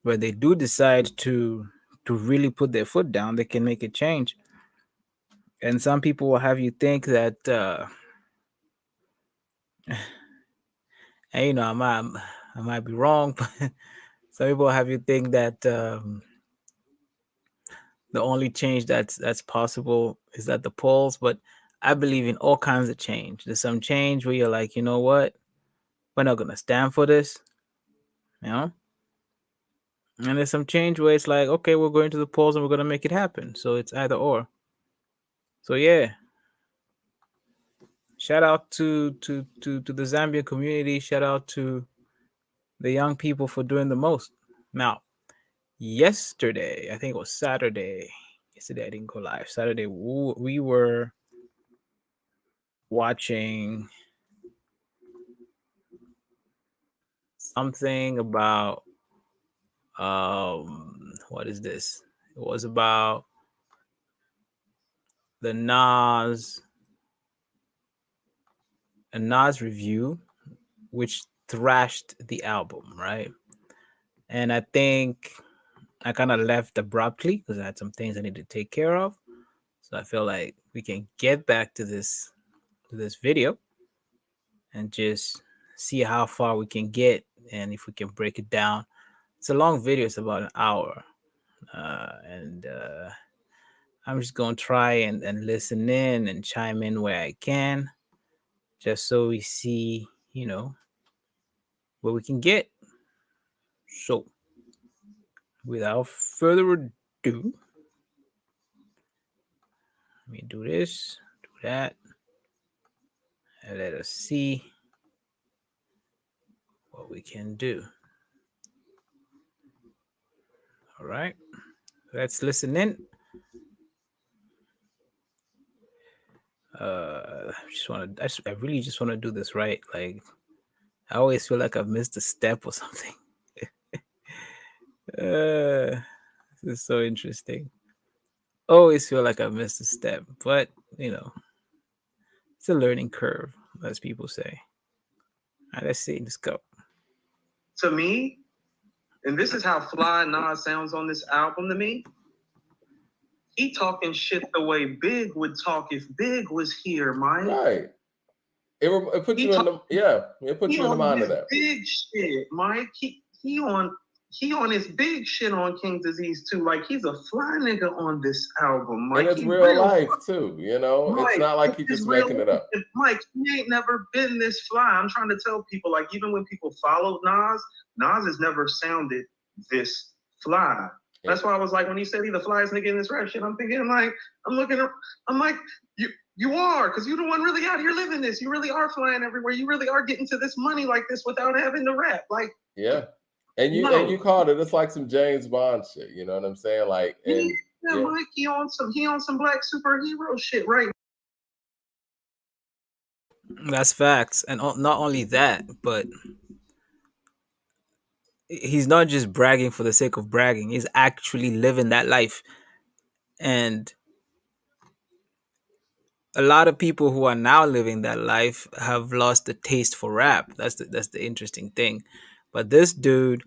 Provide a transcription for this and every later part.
when they do decide to really put their foot down, they can make a change. And some people will have you think that, and I might be wrong, but some people will have you think that the only change that's possible is at the polls. But I believe in all kinds of change. There's some change where you're like, you know what, we're not gonna stand for this, you know. And there's some change where it's like, okay, we're going to the polls and we're gonna make it happen. So it's either or. So yeah, shout out to the Zambian community. Shout out to the young people for doing the most. Now, yesterday, I think it was Saturday. Yesterday I didn't go live. Saturday we were watching something about what is this? It was about the Nas review, which thrashed the album, right? And I think I kind of left abruptly because I had some things I need to take care of. So I feel like we can get back to this video and just see how far we can get and if we can break it down. It's a long video, it's about an hour. And I'm just going to try and listen in and chime in where I can, just so we see, where we can get. So, without further ado, let me do this, do that, and let us see what we can do. All right, let's listen in. I really just want to do this right. Like, I always feel like I've missed a step or something. This is so interesting. Always feel like I've missed a step, but it's a learning curve, as people say. All right, let's see. Let's go. To me, and this is how fly Nas sounds on this album to me. He talking shit the way Big would talk if Big was here, Mike. Right. It puts you in the It puts you in the mind of that. Big shit, Mike. He on his big shit on King Disease too. Like he's a fly nigga on this album, Mike. And it's real life too, Mike, it's not like he's just making it up. Mike, he ain't never been this fly. I'm trying to tell people, like, even when people follow Nas has never sounded this fly. Yeah. That's why I was like, when he said he the flyest nigga in this rap shit, I'm thinking, like, I'm like, you are, because you're the one really out here living this. You really are flying everywhere. You really are getting to this money like this without having to rap. Like, yeah. And you called it. It's like some James Bond shit. You know what I'm saying? Like, and Mike, he on some black superhero shit, right? That's facts, and not only that, but he's not just bragging for the sake of bragging. He's actually living that life, and a lot of people who are now living that life have lost the taste for rap. That's the interesting thing. But this dude,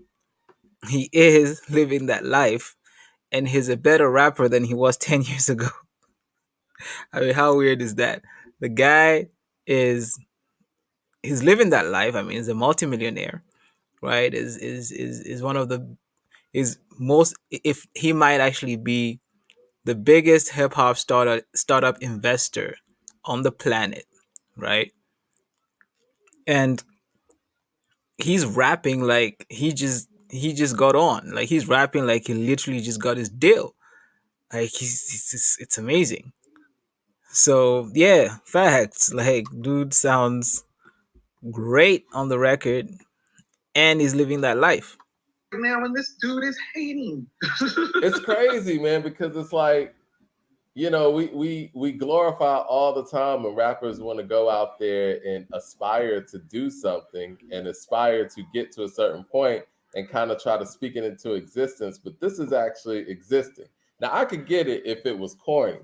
he is living that life, and he's a better rapper than he was 10 years ago. I mean, how weird is that? The guy he's living that life. I mean, he's a multimillionaire, right? Is one of the is most, if he might actually be the biggest hip hop startup investor on the planet, right? And he's rapping like he just got on. Like he's rapping like he literally just got his deal. Like it's amazing. So yeah, facts. Like dude sounds great on the record, and he's living that life. Now, when this dude is hating, it's crazy, man, because it's like, we glorify all the time when rappers want to go out there and aspire to do something and aspire to get to a certain point and kind of try to speak it into existence. But this is actually existing. Now, I could get it if it was corny.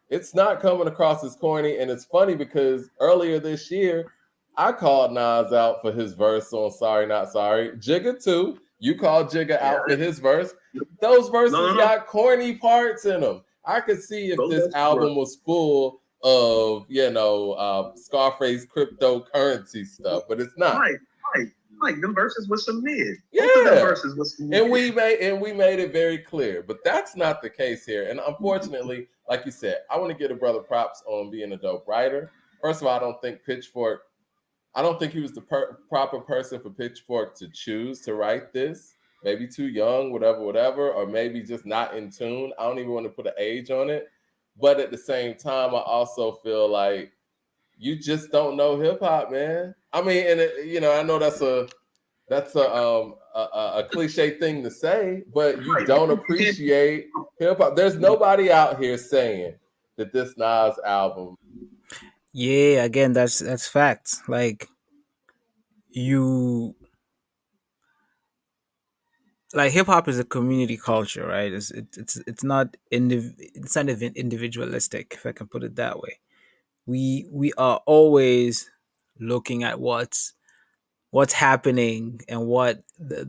It's not coming across as corny. And it's funny because earlier this year, I called Nas out for his verse on Sorry Not Sorry. Jigga too. You called Jigga out Yeah. for his verse. Those verses No. got corny parts in them. I could see if Those this verses album was full of, Scarface cryptocurrency stuff, but it's not. Like them verses was some mid. Yeah. Both of them verses was some mid. And we made it very clear, but that's not the case here. And unfortunately, like you said, I want to give a brother props on being a dope writer. First of all, I don't think he was the proper person for Pitchfork to choose to write this. Maybe too young, whatever, or maybe just not in tune. I don't even want to put an age on it. But at the same time, I also feel like you just don't know hip hop, man. I mean, and I know that's a cliche thing to say, but you don't appreciate hip hop. There's nobody out here saying that this Nas album. Yeah, again, that's facts. Like hip hop is a community culture, right? It's not individualistic, if I can put it that way. We are always looking at what's happening and what the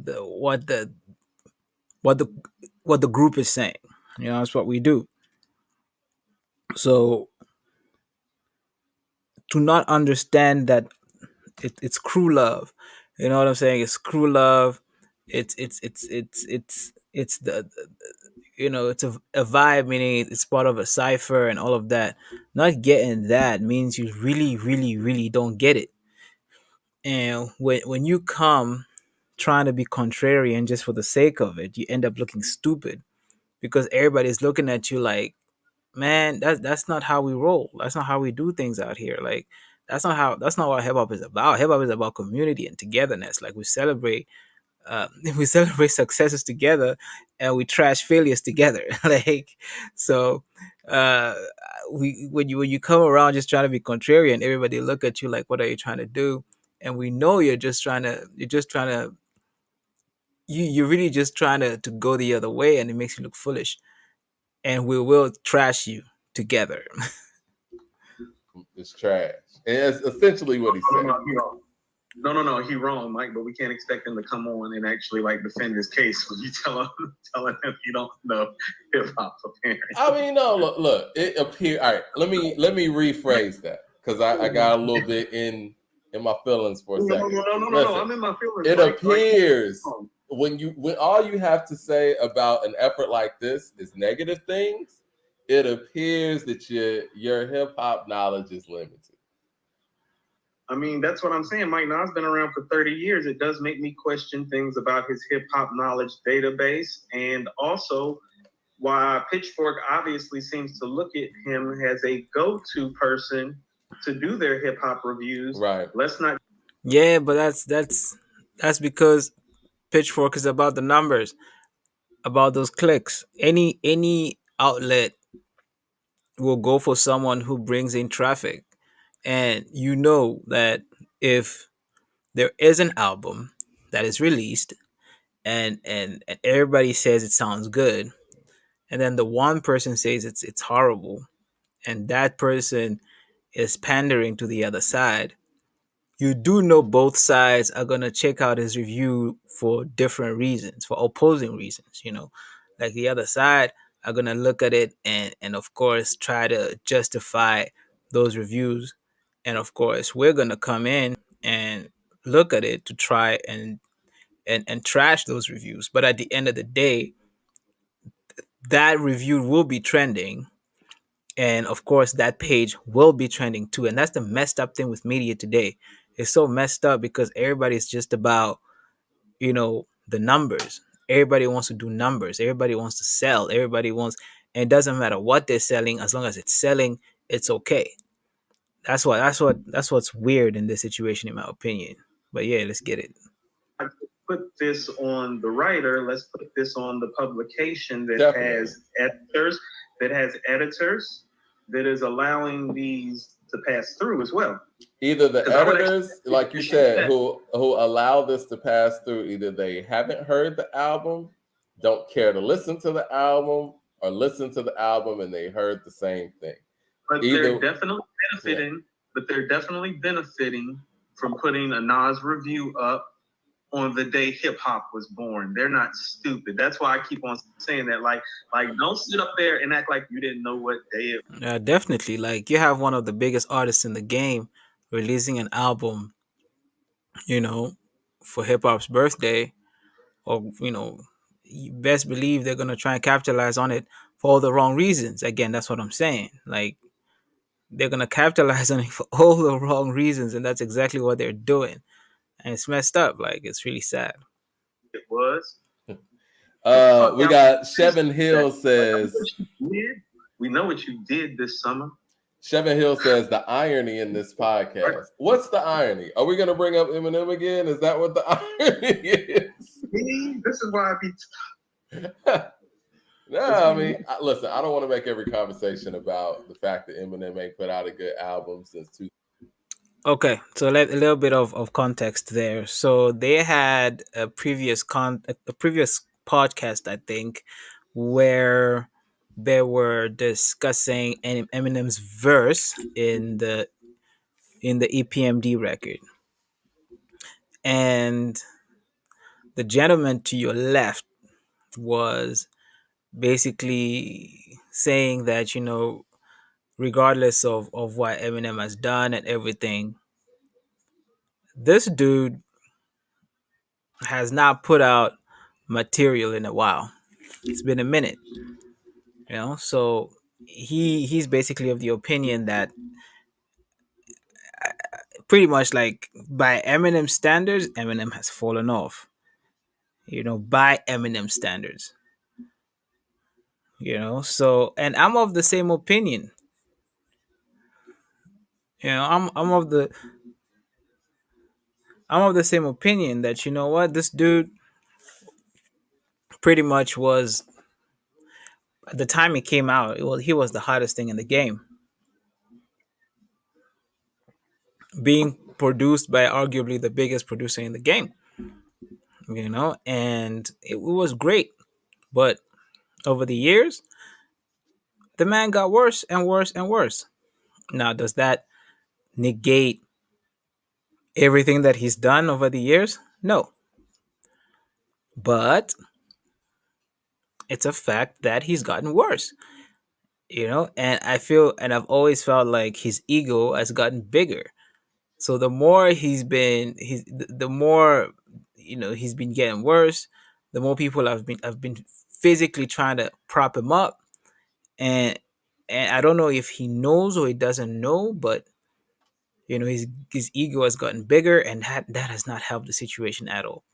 group is saying. That's what we do. So to not understand that it's crew love, you know what I'm saying? It's crew love. It's the it's a vibe, meaning it's part of a cipher and all of that. Not getting that means you really, really, really don't get it. And when you come trying to be contrarian just for the sake of it, you end up looking stupid because everybody's looking at you like, man, that's not how we roll. That's not how we do things out here. Like that's not what hip hop is about. Hip hop is about community and togetherness. Like we celebrate successes together and we trash failures together. Like so uh when you come around just trying to be contrarian, everybody look at you like, what are you trying to do? And we know you're really just trying to go the other way, and it makes you look foolish, and we will trash you together. It's trash. And it's essentially what he said. No, he wrong, Mike. But we can't expect him to come on and actually like defend his case when you telling him you don't know hip hop. Apparently, I mean, no. Look. It appears. All right. Let me rephrase that because I got a little bit in my feelings for a second. No. I'm in my feelings. It appears when all you have to say about an effort like this is negative things, it appears that your hip hop knowledge is limited. I mean, that's what I'm saying. Mike Nas been around for 30 years. It does make me question things about his hip hop knowledge database, and also why Pitchfork obviously seems to look at him as a go-to person to do their hip hop reviews. Right. Let's not. Yeah, but that's because Pitchfork is about the numbers, about those clicks. Any outlet will go for someone who brings in traffic. And you know that if there is an album that is released and everybody says it sounds good, and then the one person says it's horrible, and that person is pandering to the other side, you do know both sides are going to check out his review for different reasons, for opposing reasons. Like the other side are going to look at it and of course try to justify those reviews, and of course we're going to come in and look at it to try and trash those reviews. But at the end of the day, that review will be trending, and of course that page will be trending too. And that's the messed up thing with media today. It's so messed up because everybody's just about the numbers. Everybody wants to do numbers. Everybody wants to sell. And it doesn't matter what they're selling, as long as it's selling, it's okay. That's what's weird in this situation, in my opinion. But yeah, let's get it. Put this on the writer. Let's put this on the publication that Definitely. has editors that is allowing these to pass through as well. Either the editors, like you said, who allow this to pass through, either they haven't heard the album, don't care to listen to the album, or listen to the album and they heard the same thing. But they're definitely benefiting. Yeah. But they're definitely benefiting from putting a Nas review up on the day hip hop was born. They're not stupid. That's why I keep on saying that. Like don't sit up there and act like you didn't know what day it Definitely. Like you have one of the biggest artists in the game releasing an album, you know, for hip hop's birthday, or you best believe they're gonna try and capitalize on it for all the wrong reasons. Again, that's what I'm saying. Like they're gonna capitalize on it for all the wrong reasons, and that's exactly what they're doing. And it's messed up. Like it's really sad. was. We got Chevin Hill says. We know what you did this summer. Chevin Hill says the irony in this podcast. What's the irony? Are we gonna bring up Eminem again? Is that what the irony is? This is why I be. No, I mean, listen, I don't want to make every conversation about the fact that Eminem ain't put out a good album since 2000. Okay, so a little bit of context there. So they had a previous podcast, I think, where they were discussing Eminem's verse in the EPMD record, and the gentleman to your left was basically saying that regardless of what Eminem has done and everything, this dude has not put out material in a while. It's been a minute, so he's basically of the opinion that pretty much, like, by Eminem standards, Eminem has fallen off, by Eminem standards, so, and I'm of the same opinion. I'm of the same opinion that, what, this dude pretty much was, at the time he came out, he was the hottest thing in the game, being produced by arguably the biggest producer in the game, and it was great. But over the years, the man got worse and worse and worse. Now, does that negate everything that he's done over the years? No. But it's a fact that he's gotten worse, and I've always felt like his ego has gotten bigger. So the more the more he's been getting worse, the more people have been physically trying to prop him up, and I don't know if he knows or he doesn't know, but his ego has gotten bigger, and that has not helped the situation at all.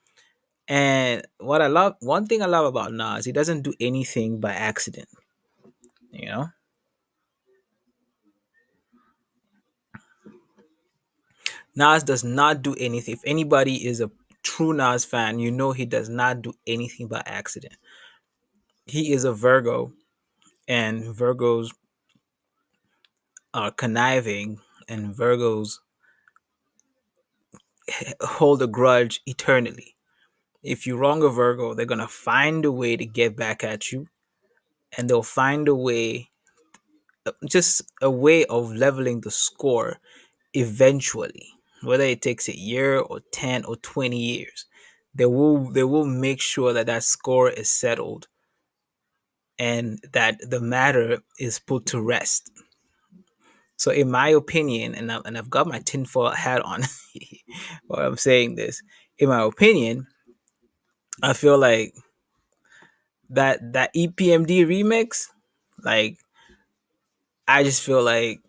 And one thing I love about Nas, he doesn't do anything by accident. Nas does not do anything. If anybody is a true Nas fan, he does not do anything by accident. He is a Virgo, and Virgos are conniving, and Virgos hold a grudge eternally. If you wrong a Virgo, they're going to find a way to get back at you, and they'll find a way, just a way of leveling the score eventually, whether it takes a year or 10 or 20 years. They will make sure that score is settled and that the matter is put to rest. So in my opinion, and I've got my tinfoil hat on while I'm saying this, in my opinion, I feel like that EPMD remix, like, I just feel like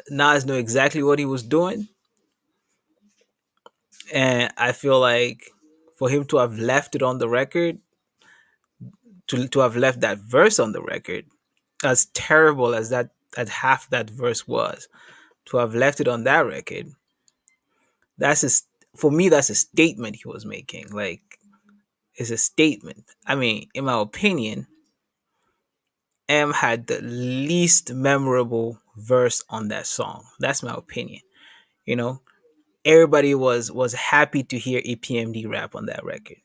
Nas knew exactly what he was doing, and I feel like for him to have left it on the record, to have left that verse on the record, as terrible as half that verse was, to have left it on that record, for me, that's a statement he was making. Like, it's a statement. I mean, in my opinion, M had the least memorable verse on that song. That's my opinion. Everybody was happy to hear EPMD rap on that record.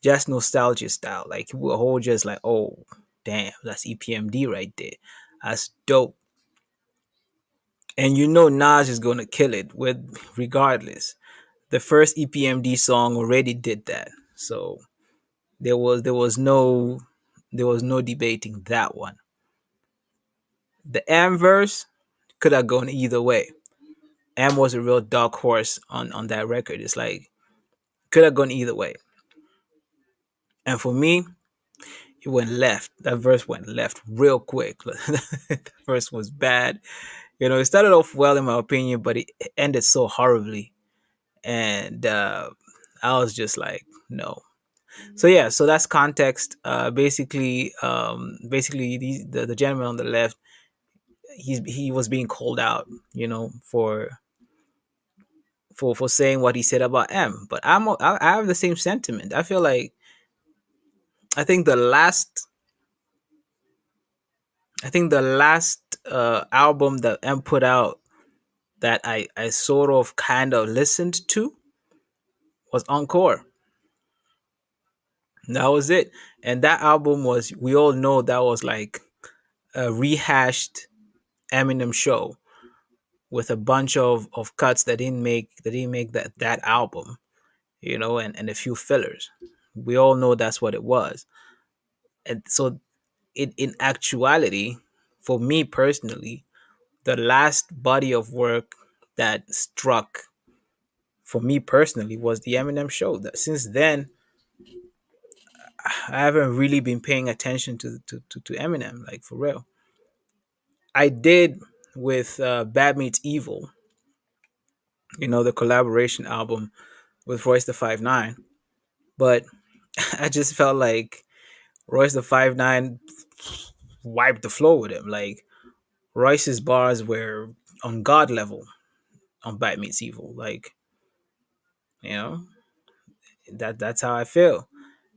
Just nostalgia style. Like, we were all just like, oh, damn, that's EPMD right there. That's dope. And Nas is gonna kill it regardless. The first EPMD song already did that. So there was no debating that one. The M verse could have gone either way. M was a real dark horse on that record. It's like could have gone either way. And for me, it went left. That verse went left real quick. The verse was bad. It started off well in my opinion, but it ended so horribly. And I was just like, no. So yeah, so that's context. Basically, the gentleman on the left, he was being called out, for saying what he said about M. But I have the same sentiment. I feel like I think the last album that M put out that I sort of kind of listened to was Encore. That was it. And that album was, we all know that was like a rehashed Eminem show with a bunch of cuts that didn't make that album, and a few fillers. We all know that's what it was. And so in actuality, for me personally, the last body of work that struck for me personally was the Eminem show. That since then I haven't really been paying attention to Eminem, like for real. I did with Bad Meets Evil, the collaboration album with Royce the 5'9", but I just felt like Royce the 5'9" wiped the floor with him. Like Royce's bars were on God level on Bad Meets Evil. Like, you know, that's how I feel.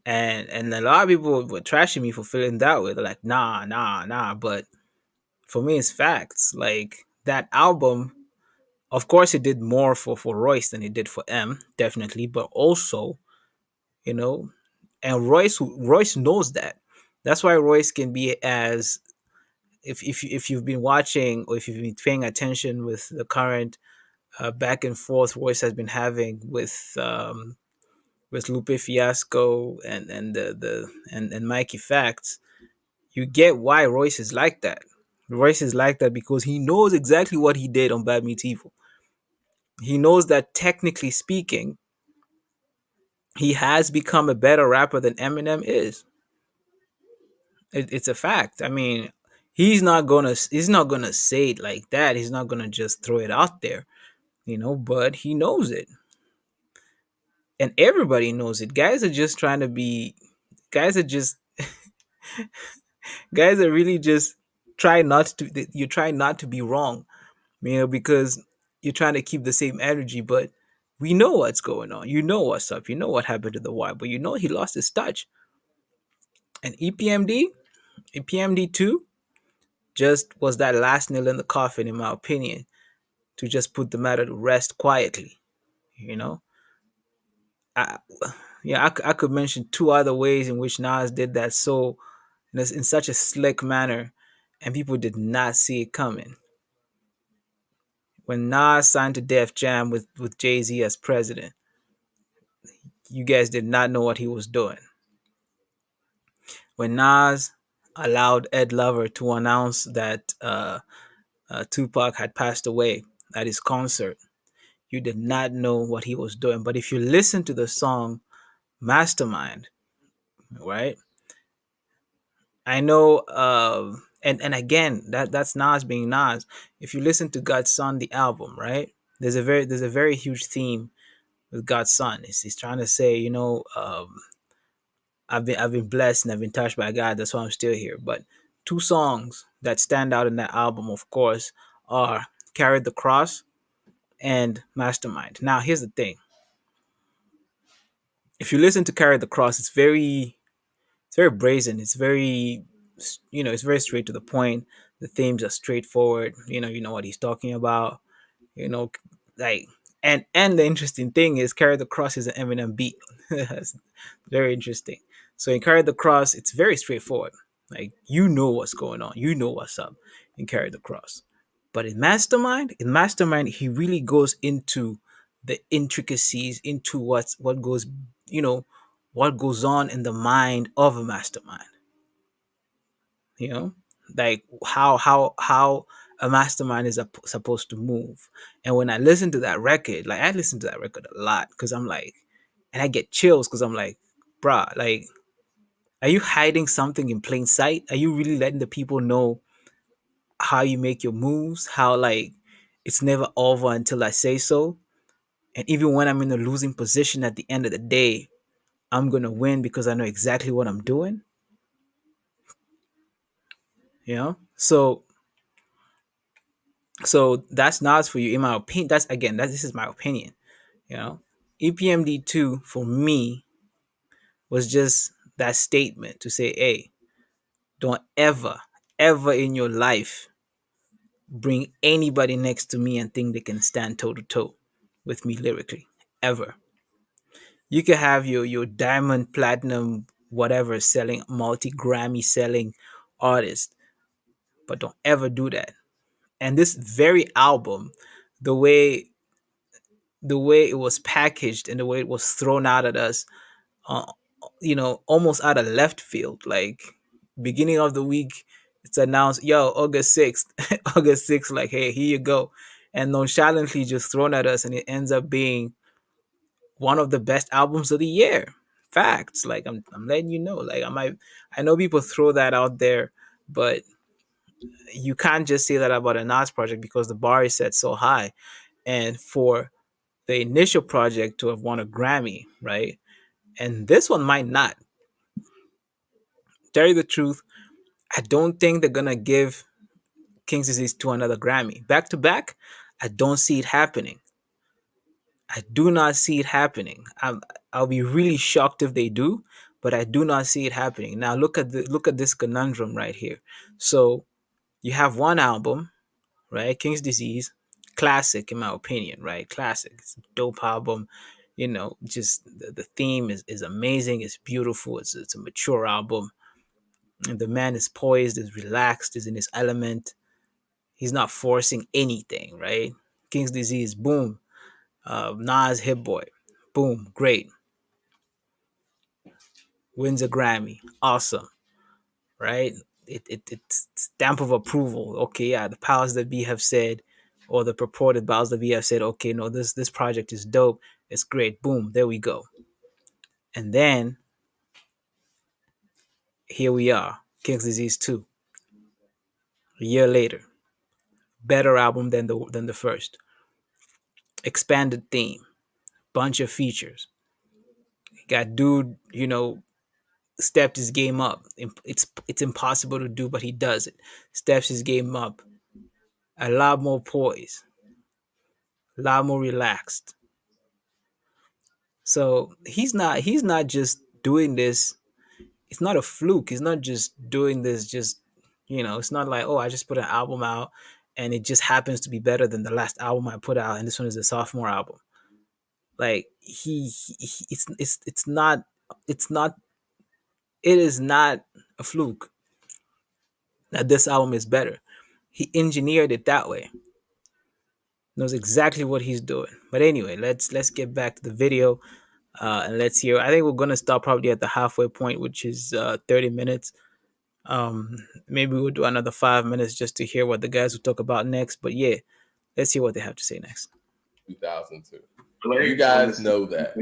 And a lot of people were trashing me for feeling that way. They're like, nah, nah, nah. But for me, it's facts. Like that album, of course, it did more for Royce than it did for M, definitely. But also, you know, and Royce knows that. That's why Royce can be as if you've been watching or if you've been paying attention with the current back and forth Royce has been having with Lupe Fiasco and Mikey Facts, you get why Royce is like that. Royce is like that because he knows exactly what he did on Bad Meets Evil. He knows that technically speaking, he has become a better rapper than Eminem is. It's a fact. I mean, he's not gonna say it like that. He's not gonna just throw it out there, but he knows it. And everybody knows it. Guys are just guys are really just try not to you try not to be wrong, because you're trying to keep the same energy, but we know what's going on. You know what's up. You know what happened to the Y, but he lost his touch. And EPMD 2 just was that last nail in the coffin, in my opinion, to just put the matter to rest quietly. You know, I, yeah, I could mention two other ways in which Nas did that so in such a slick manner, and people did not see it coming. When Nas signed to Def Jam with Jay Z as president, you guys did not know what he was doing. When Nas allowed Ed Lover to announce that Tupac had passed away at his concert, you did not know what he was doing. But if you listen to the song Mastermind, right? I know, and again, that's Nas being Nas. If you listen to God's Son, the album, right? There's a very huge theme with God's Son. He's trying to say, I've been blessed and I've been touched by God. That's why I'm still here. But two songs that stand out in that album, of course, are "Carried the Cross" and "Mastermind." Now, here's the thing: if you listen to "Carry the Cross," it's very brazen. It's very straight to the point. The themes are straightforward. You know what he's talking about. You know, like and the interesting thing is, "Carry the Cross" is an Eminem beat. That's very interesting. So in "Carry the Cross," it's very straightforward. Like you know what's going on. You know what's up in "Carry the Cross." But in Mastermind, he really goes into the intricacies into what goes, you know, what goes on in the mind of a mastermind. You know, like how a mastermind is supposed to move. And when I listen to that record, like I listen to that record a lot because I'm like, and I get chills because I'm like, bruh, like, are you hiding something in plain sight? Are you really letting the people know how you make your moves? How like it's never over until I say so? And even when I'm in a losing position at the end of the day, I'm gonna win because I know exactly what I'm doing. You know? So that's Nas for you, in my opinion. That's again, that this is my opinion. You know, EPMD 2 for me was just that statement to say, hey, don't ever in your life bring anybody next to me and think they can stand toe to toe with me lyrically. Ever. You could have your diamond, platinum, whatever selling, multi Grammy selling artist, but don't ever do that. And this very album, the way it was packaged and the way it was thrown out at us, uh, almost out of left field. Like beginning of the week, it's announced, yo, August 6th, August 6th, like, hey, here you go, and nonchalantly just thrown at us, and it ends up being one of the best albums of the year. Facts. Like I'm letting you know. Like I know people throw that out there, but you can't just say that about a Nas project because the bar is set so high. And for the initial project to have won a Grammy, right? And this one might not. Tell you the truth, I don't think they're gonna give King's Disease 2 another Grammy. Back to back, I don't see it happening. I do not see it happening. I'll be really shocked if they do, but I do not see it happening. Now look at this conundrum right here. So you have one album, right? King's Disease, classic in my opinion, right? Classic. It's a dope album. You know, just the theme is amazing. It's beautiful. It's a mature album. And the man is poised, is relaxed, is in his element. He's not forcing anything, right? King's Disease, boom. Nas, Hit Boy, boom, great. Wins a Grammy, awesome, right? It's stamp of approval. Okay, yeah, the powers that be have said, or the purported powers that be have said, okay, no, this project is dope. It's great. Boom, there we go. And then here we are, King's Disease 2. A year later, better album than the first. Expanded theme, bunch of features. Got dude, stepped his game up. It's impossible to do, but he does it. Steps his game up. A lot more poise, a lot more relaxed. So he's not just doing this. It's not a fluke. He's not just doing this. It's not like, oh, I just put an album out and it just happens to be better than the last album I put out, and this one is a sophomore album. Like it's not it is not a fluke that this album is better. He engineered it that way. Knows exactly what he's doing. But anyway, let's get back to the video, and let's hear. I think we're gonna stop probably at the halfway point, which is 30 minutes. Maybe we'll do another 5 minutes just to hear what the guys will talk about next. But yeah, let's hear what they have to say next. 2002. You guys know that.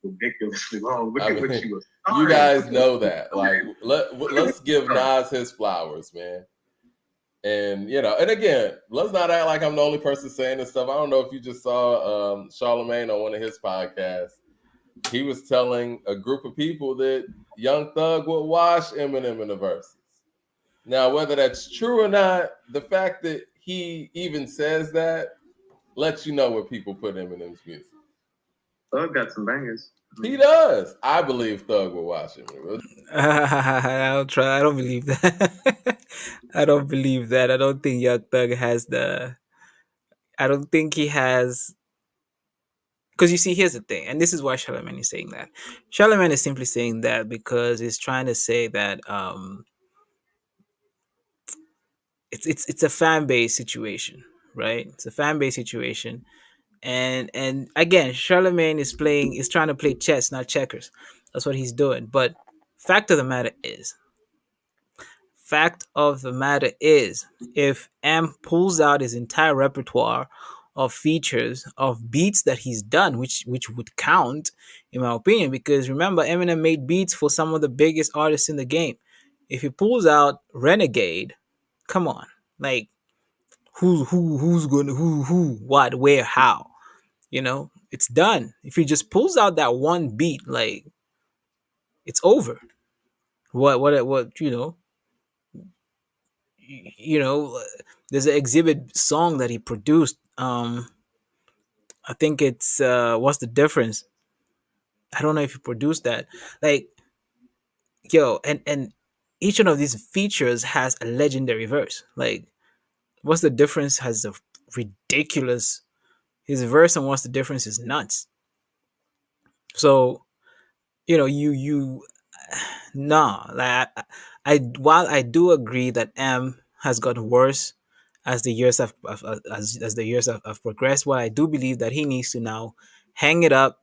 Ridiculously long. Look I at mean, what she was. you guys know that. Like, let's give Nas his flowers, man. And and again, let's not act like I'm the only person saying this stuff. I don't know if you just saw Charlemagne on one of his podcasts. He was telling a group of people that Young Thug would wash Eminem in the verses. Now, whether that's true or not, the fact that he even says that lets you know where people put Eminem's music. Thug got some bangers. He does. I believe Thug will watch him. I'll try. I don't believe that. I don't believe that. I don't think Young Thug has the. I don't think he has. Because you see, here's the thing, and this is why Charlemagne is saying that. Charlemagne is simply saying that because he's trying to say that it's a fan base situation, right? It's a fan base situation. And again, Charlemagne is trying to play chess, not checkers. That's what he's doing. But fact of the matter is, fact of the matter is, if M pulls out his entire repertoire of features of beats that he's done, which would count, in my opinion, because remember, Eminem made beats for some of the biggest artists in the game. If he pulls out Renegade, come on, like who's gonna who what where how, it's done. If he just pulls out that one beat, like it's over. What you know there's an Exhibit song that he produced. I think it's what's the difference. I don't know if he produced that. Like, yo, and each one of these features has a legendary verse. Like, what's the difference has a ridiculous, his verse, and what's the difference is nuts. So, you nah, like I while I do agree that M has gotten worse as the years as the years have progressed, while I do believe that he needs to now hang it up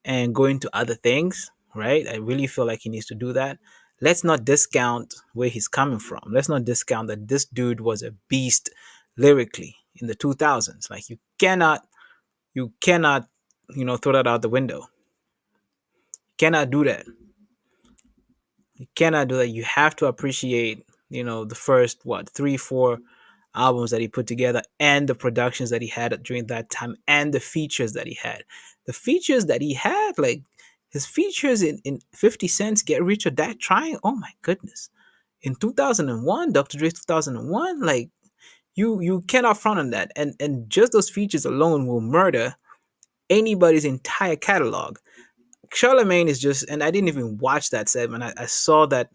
and go into other things, right? I really feel like he needs to do that. Let's not discount where he's coming from. Let's not discount that this dude was a beast lyrically in the 2000s. Like, you cannot throw that out the window. You cannot do that. You cannot do that. You have to appreciate, the first what 3 4 albums that he put together, and the productions that he had during that time, and the features that he had. The features that he had, like his features in 50 Cent's Get Rich or Die Trying. Oh my goodness. In 2001, Dr. Dre's 2001, like you cannot front on that. And just those features alone will murder anybody's entire catalog. Charlemagne is just, and I didn't even watch that segment. I saw that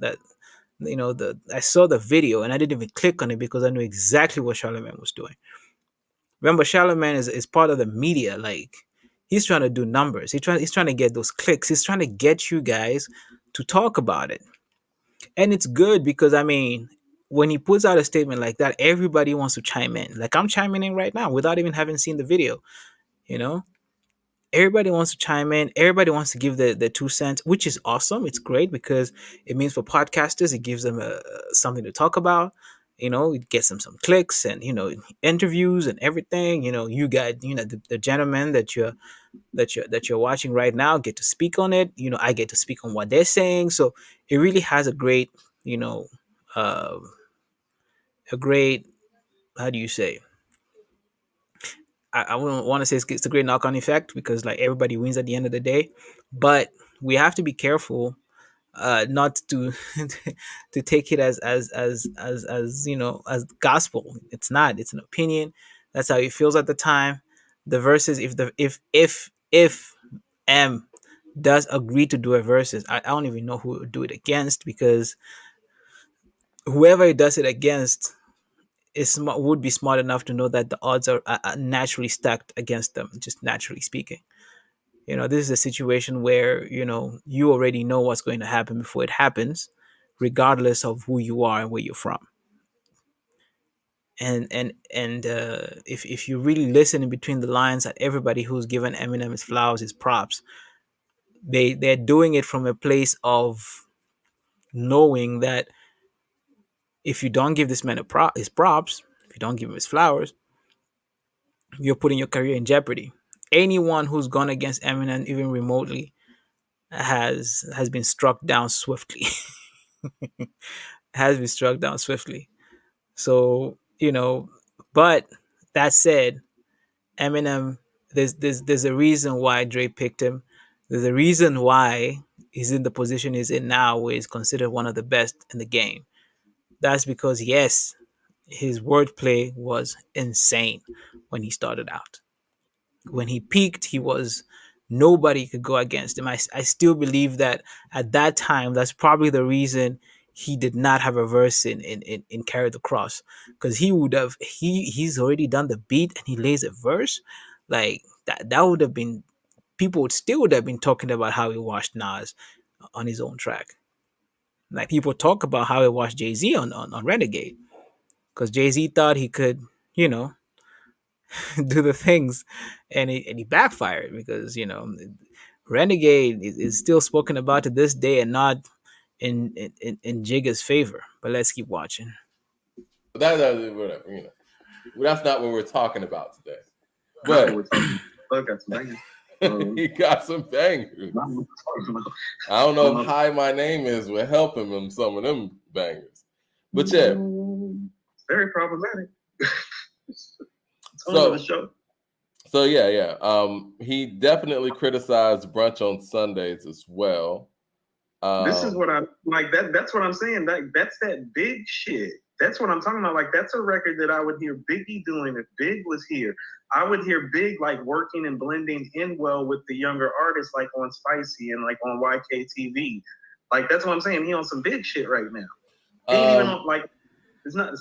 I saw the video, and I didn't even click on it because I knew exactly what Charlemagne was doing. Remember, Charlemagne is part of the media. Like, he's trying to do numbers. He's trying to get those clicks. He's trying to get you guys to talk about it. And it's good because, I mean, when he puts out a statement like that, everybody wants to chime in. Like, I'm chiming in right now without even having seen the video. You know, everybody wants to chime in. Everybody wants to give the 2 cents, which is awesome. It's great because it means for podcasters, it gives them something to talk about. It gets them some clicks and interviews and everything. You got the gentlemen that you're watching right now get to speak on it. I get to speak on what they're saying. So it really has a great uh, a great, how do you say, I wouldn't want to say it's a great knock-on effect because like everybody wins at the end of the day, but we have to be careful not to to take it as gospel. It's not. It's an opinion. That's how he feels at the time. The verses, if M does agree to do a verses, I don't even know who would do it against, because whoever he does it against would be smart enough to know that the odds are naturally stacked against them, just naturally speaking. This is a situation where you already know what's going to happen before it happens, regardless of who you are and where you're from. And if you really listen in between the lines, at everybody who's given Eminem his flowers, his props, they're doing it from a place of knowing that if you don't give this man his props, if you don't give him his flowers, you're putting your career in jeopardy. Anyone who's gone against Eminem, even remotely, has been struck down swiftly. Has been struck down swiftly. So but that said, Eminem, there's a reason why Dre picked him. There's a reason why he's in the position he's in now, where he's considered one of the best in the game. That's because, yes, his wordplay was insane when he started out. When he peaked, he was, nobody could go against him. I still believe that at that time, that's probably the reason he did not have a verse in Carry the Cross, because he would have, he's already done the beat and he lays a verse like that would have been, people would have been talking about how he washed Nas on his own track. Like, people talk about how he washed Jay-Z on Renegade, because Jay-Z thought he could, do the things, and he backfired because Renegade is still spoken about to this day and not in Jigga's favor. But let's keep watching. Whatever, that's not what we're talking about today. But But got some bangers. he got some bangers. I don't know if Hi My Name Is will help him in some of them bangers. But yeah. Very problematic. So yeah. He definitely criticized Brunch on Sundays as well. This is what I like. That's what I'm saying. That's that big shit. That's what I'm talking about. Like, that's a record that I would hear Biggie doing if Big was here. I would hear Big like working and blending in well with the younger artists, like on Spicy and like on YKTV. Like, that's what I'm saying. He on some big shit right now. He ain't even on, like, it's not.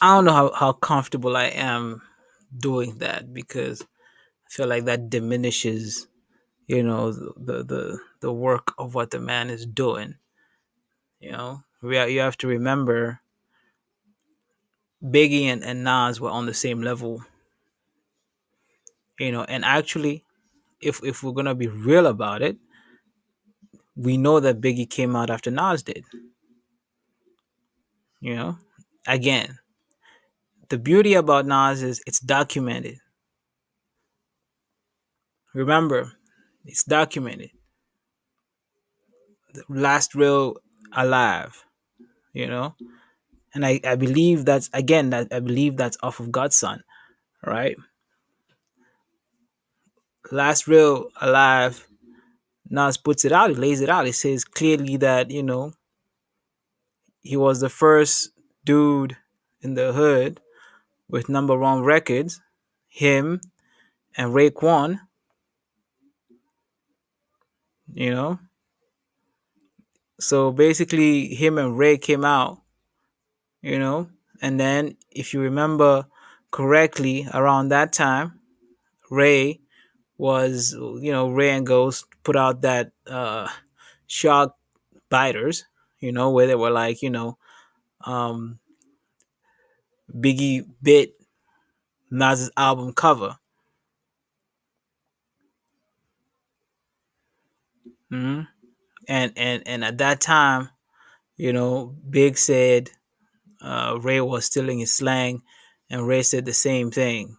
I don't know how comfortable I am doing that, because I feel like that diminishes, the work of what the man is doing. You have to remember Biggie and Nas were on the same level. And actually, if we're gonna be real about it, we know that Biggie came out after Nas did. Again, the beauty about Nas is it's documented. Remember, it's documented. The last real alive, and I believe that's off of God's Son, right? Last real alive, Nas puts it out, he lays it out. He says clearly that, he was the first dude in the hood with #1 records, him and Raekwon, So basically him and Ray came out, and then if you remember correctly, around that time, Ray and Ghost put out that Shock Biters, where they were like, Biggie bit Nas's album cover. Mm-hmm. And at that time, Big said Ray was stealing his slang, and Ray said the same thing,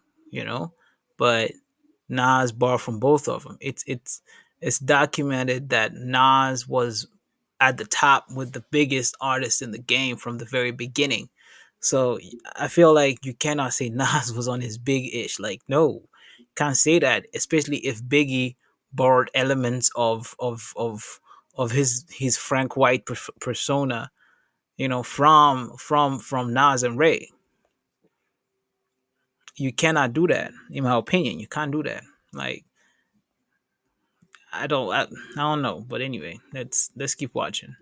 but Nas borrowed from both of them. It's documented that Nas was at the top with the biggest artists in the game from the very beginning. So I feel like you cannot say Nas was on his big-ish. Like, no, can't say that, especially if Biggie borrowed elements of his Frank White persona, from Nas and Ray. You cannot do that, in my opinion. You can't do that. Like, I don't know, but anyway, let's keep watching.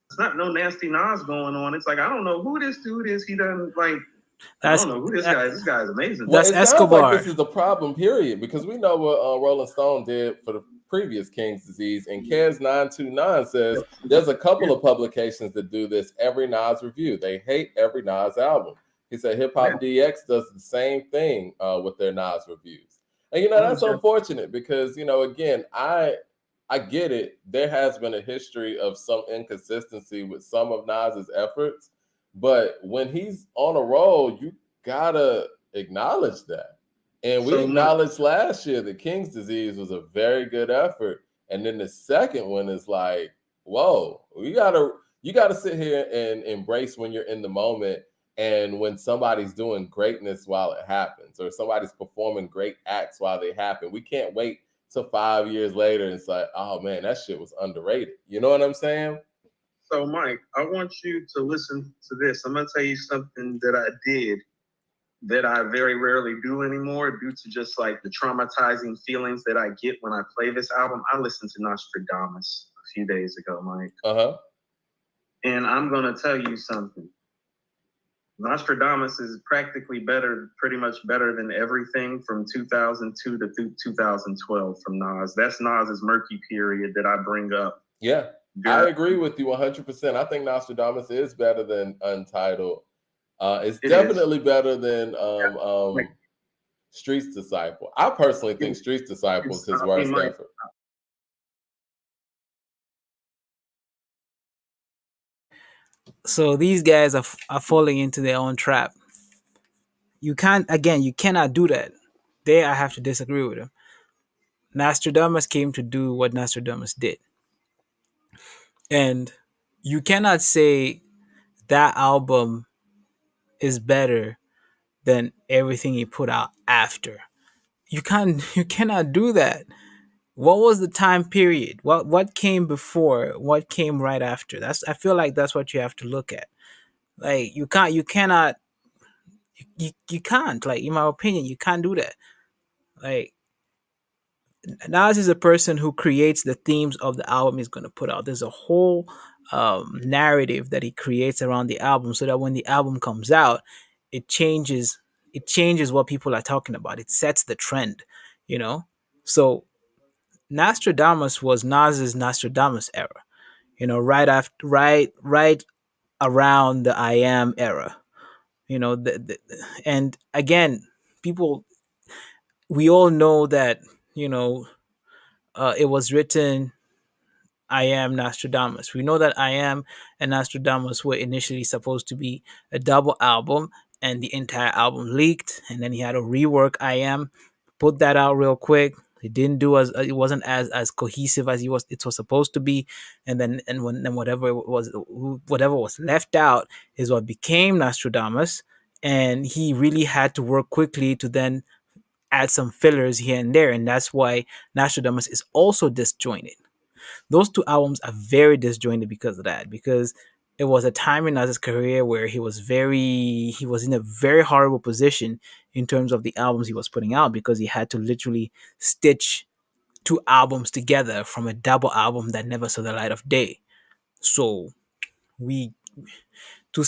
It's not no nasty Nas going on. It's like, I don't know who this dude is. He doesn't like. I don't know who this guy is. This guy is amazing. Well, it Escobar. Sounds like this is the problem, period, because we know what Rolling Stone did for the previous King's Disease, and Kez929 says there's a couple of publications that do this every Nas review. They hate every Nas album. He said Hip Hop DX does the same thing with their Nas reviews. And, that's unfortunate because, again, I get it. There has been a history of some inconsistency with some of Nas's efforts, but when he's on a roll, you gotta acknowledge that. And we acknowledged last year that King's Disease was a very good effort. And then the second one is like, whoa, you gotta sit here and embrace when you're in the moment and when somebody's doing greatness while it happens, or somebody's performing great acts while they happen. We can't wait till 5 years later and it's like, oh man, that shit was underrated. You know what I'm saying? So Mike, I want you to listen to this. I'm gonna tell you something that I did that I very rarely do anymore due to just like the traumatizing feelings that I get when I play this album. I listened to Nostradamus a few days ago, Mike. And I'm going to tell you something. Nostradamus is practically pretty much better than everything from 2002 to 2012 from Nas. That's Nas's murky period that I bring up. Yeah, I agree with you 100%. I think Nostradamus is better than Untitled. It's definitely better than Street's Disciple. I personally think Street's Disciple is his worst effort. So these guys are falling into their own trap. You cannot do that. There, I have to disagree with him. Nostradamus came to do what Nostradamus did. And you cannot say that album is better than everything he put out after. You cannot do that. What was the time period? What came before? What came right after? I feel like that's what you have to look at. Like you cannot you can't, like, in my opinion, you can't do that. Like, Nas is a person who creates the themes of the album he's going to put out. There's a whole narrative that he creates around the album, so that when the album comes out, it changes. It changes what people are talking about. It sets the trend, you know. So Nostradamus was Nas's Nostradamus era, right around the I Am era, and again, people, we all know that, you know it was written I Am Nostradamus. We know that I Am and Nostradamus were initially supposed to be a double album, and the entire album leaked, and then he had to rework I Am, put that out real quick. It didn't do it wasn't as cohesive as it was supposed to be, and then whatever was left out is what became Nostradamus, and he really had to work quickly to then add some fillers here and there, and that's why Nostradamus is also disjointed. Those two albums are very disjointed because of that, because it was a time in Nas's career where he was in a very horrible position in terms of the albums he was putting out, because he had to literally stitch two albums together from a double album that never saw the light of day. So we to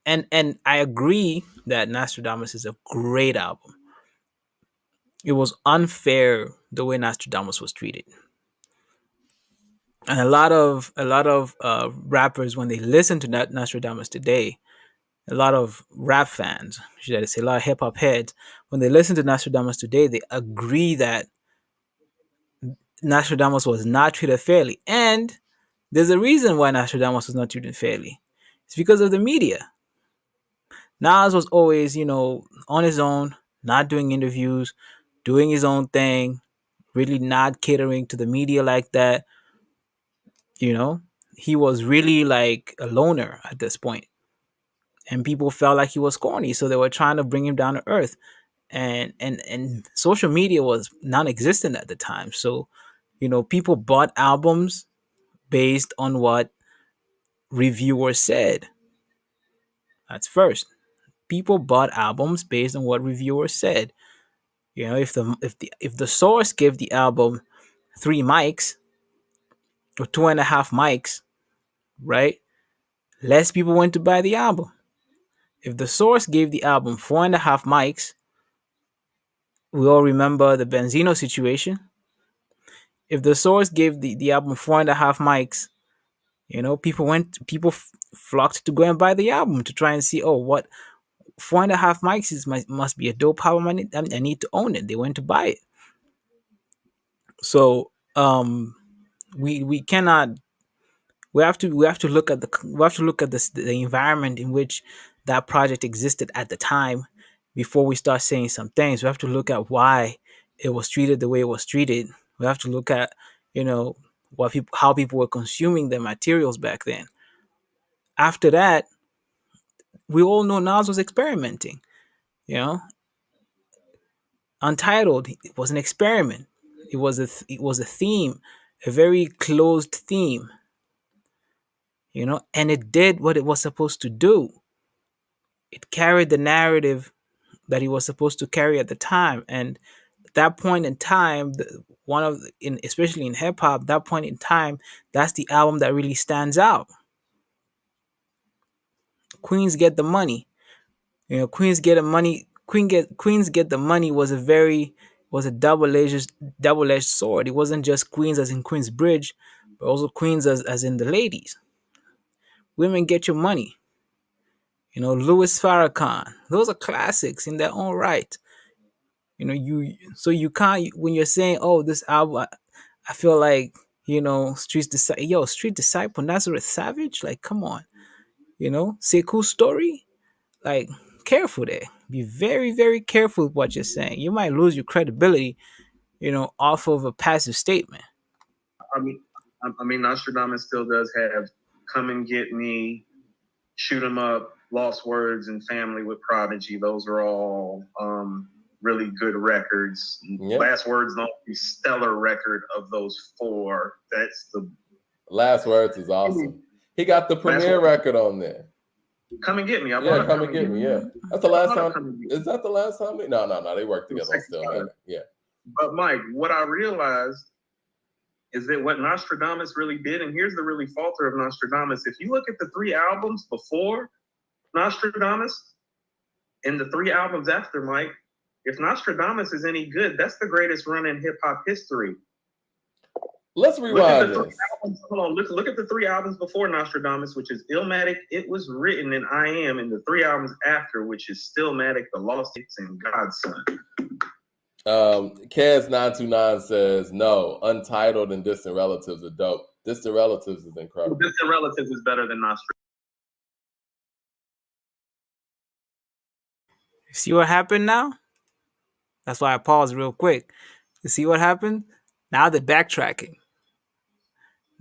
and I agree that Nostradamus is a great album. It was unfair the way Nostradamus was treated. And a lot of rappers, when they listen to Nostradamus today, a lot of rap fans, should I say, a lot of hip hop heads, when they listen to Nostradamus today, they agree that Nostradamus was not treated fairly. And there's a reason why Nostradamus was not treated fairly. It's because of the media. Nas was always, on his own, not doing interviews, doing his own thing, really not catering to the media like that. He was really like a loner at this point, and people felt like he was corny, so they were trying to bring him down to earth. And social media was non-existent at the time, so people bought albums based on what reviewers said. That's first. People bought albums based on what reviewers said. If the source gave the album 3 mics or 2.5 mics, right? Less people went to buy the album. If the source gave the album 4.5 mics, we all remember the Benzino situation. If the source gave the album 4.5 mics, people flocked to go and buy the album to try and see, oh, what 4.5 mics must be a dope album. I need to own it. They went to buy it. So we cannot. We have to look at the environment in which that project existed at the time before we start saying some things. We have to look at why it was treated the way it was treated. We have to look at how people were consuming the materials back then. After that, we all know Nas was experimenting. Untitled, it was an experiment. It was a theme, a very closed theme. And it did what it was supposed to do. It carried the narrative that he was supposed to carry at the time. And at that point in time, especially in hip hop, that point in time, that's the album that really stands out. Queens Get the Money. Queens Get the Money. Queens Get the Money was a double-edged sword. It wasn't just Queens as in Queensbridge, but also Queens as in the ladies. Women Get Your Money. Louis Farrakhan. Those are classics in their own right. You know, you can't, when you're saying, oh, this album, I feel like, Street Disciple, Nazareth Savage, like, come on, Sekou Story, like, careful there. Be very, very careful with what you're saying. You might lose your credibility, off of a passive statement. I mean, Nostradamus still does have "Come and Get Me," "Shoot 'Em Up," "Lost Words," and "Family with Prodigy." Those are all really good records. Yeah. Last Words, the only stellar record of those four. That's the Last Words is awesome. He got the premiere record on there. "Come and Get Me." Yeah, Come and Get Me. Yeah, that's the last time. Is that the last time? No. They worked together on Stillmatic. Yeah. But Mike, what I realized is that what Nostradamus really did, and here's the really falter of Nostradamus. If you look at the 3 albums before Nostradamus and the 3 albums after, Mike, if Nostradamus is any good, that's the greatest run in hip hop history. Let's rewind this. Hold on, look at the 3 albums before Nostradamus, which is Illmatic, It Was Written, and I Am, and the 3 albums after, which is Stillmatic, The Lost Tapes, and Godson. Kaz929 says no. Untitled and Distant Relatives are dope. Distant Relatives is incredible. Distant Relatives is better than Nostradamus. See what happened now? That's why I paused real quick. You see what happened? Now they're backtracking.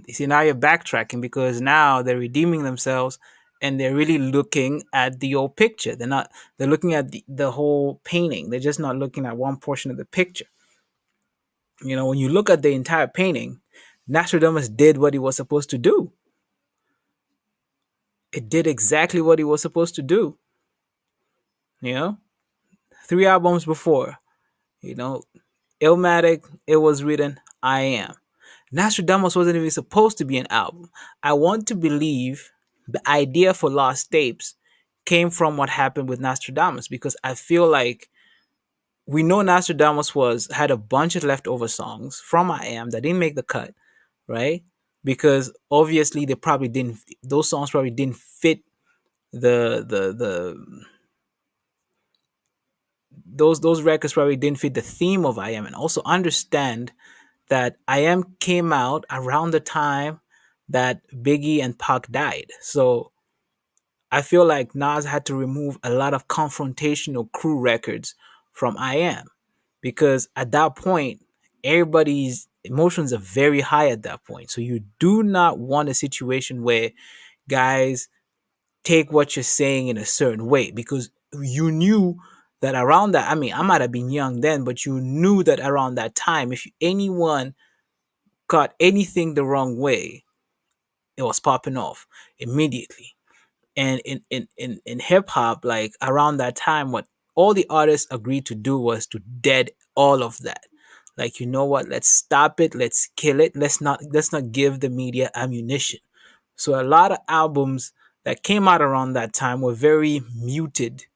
You see, now you're backtracking because now they're redeeming themselves and they're really looking at the old picture. They're looking at the whole painting. They're just not looking at one portion of the picture. When you look at the entire painting, Nostradamus did what he was supposed to do. It did exactly what he was supposed to do. 3 albums before, Illmatic, It Was Written, I Am. Nostradamus wasn't even supposed to be an album. I want to believe the idea for Lost Tapes came from what happened with Nostradamus, because I feel like we know Nostradamus had a bunch of leftover songs from I Am that didn't make the cut, right? Because obviously those songs probably didn't fit those records probably didn't fit the theme of I Am. And also understand that I Am came out around the time that Biggie and Pac died. So I feel like Nas had to remove a lot of confrontational crew records from I Am, because at that point, everybody's emotions are very high at that point. So you do not want a situation where guys take what you're saying in a certain way, because you knew that around that, I mean, I might have been young then, but you knew that around that time, if anyone got anything the wrong way, it was popping off immediately. And in hip hop, like around that time, what all the artists agreed to do was to dead all of that. Like, you know what? Let's stop it. Let's kill it. Let's not give the media ammunition. So a lot of albums that came out around that time were very muted.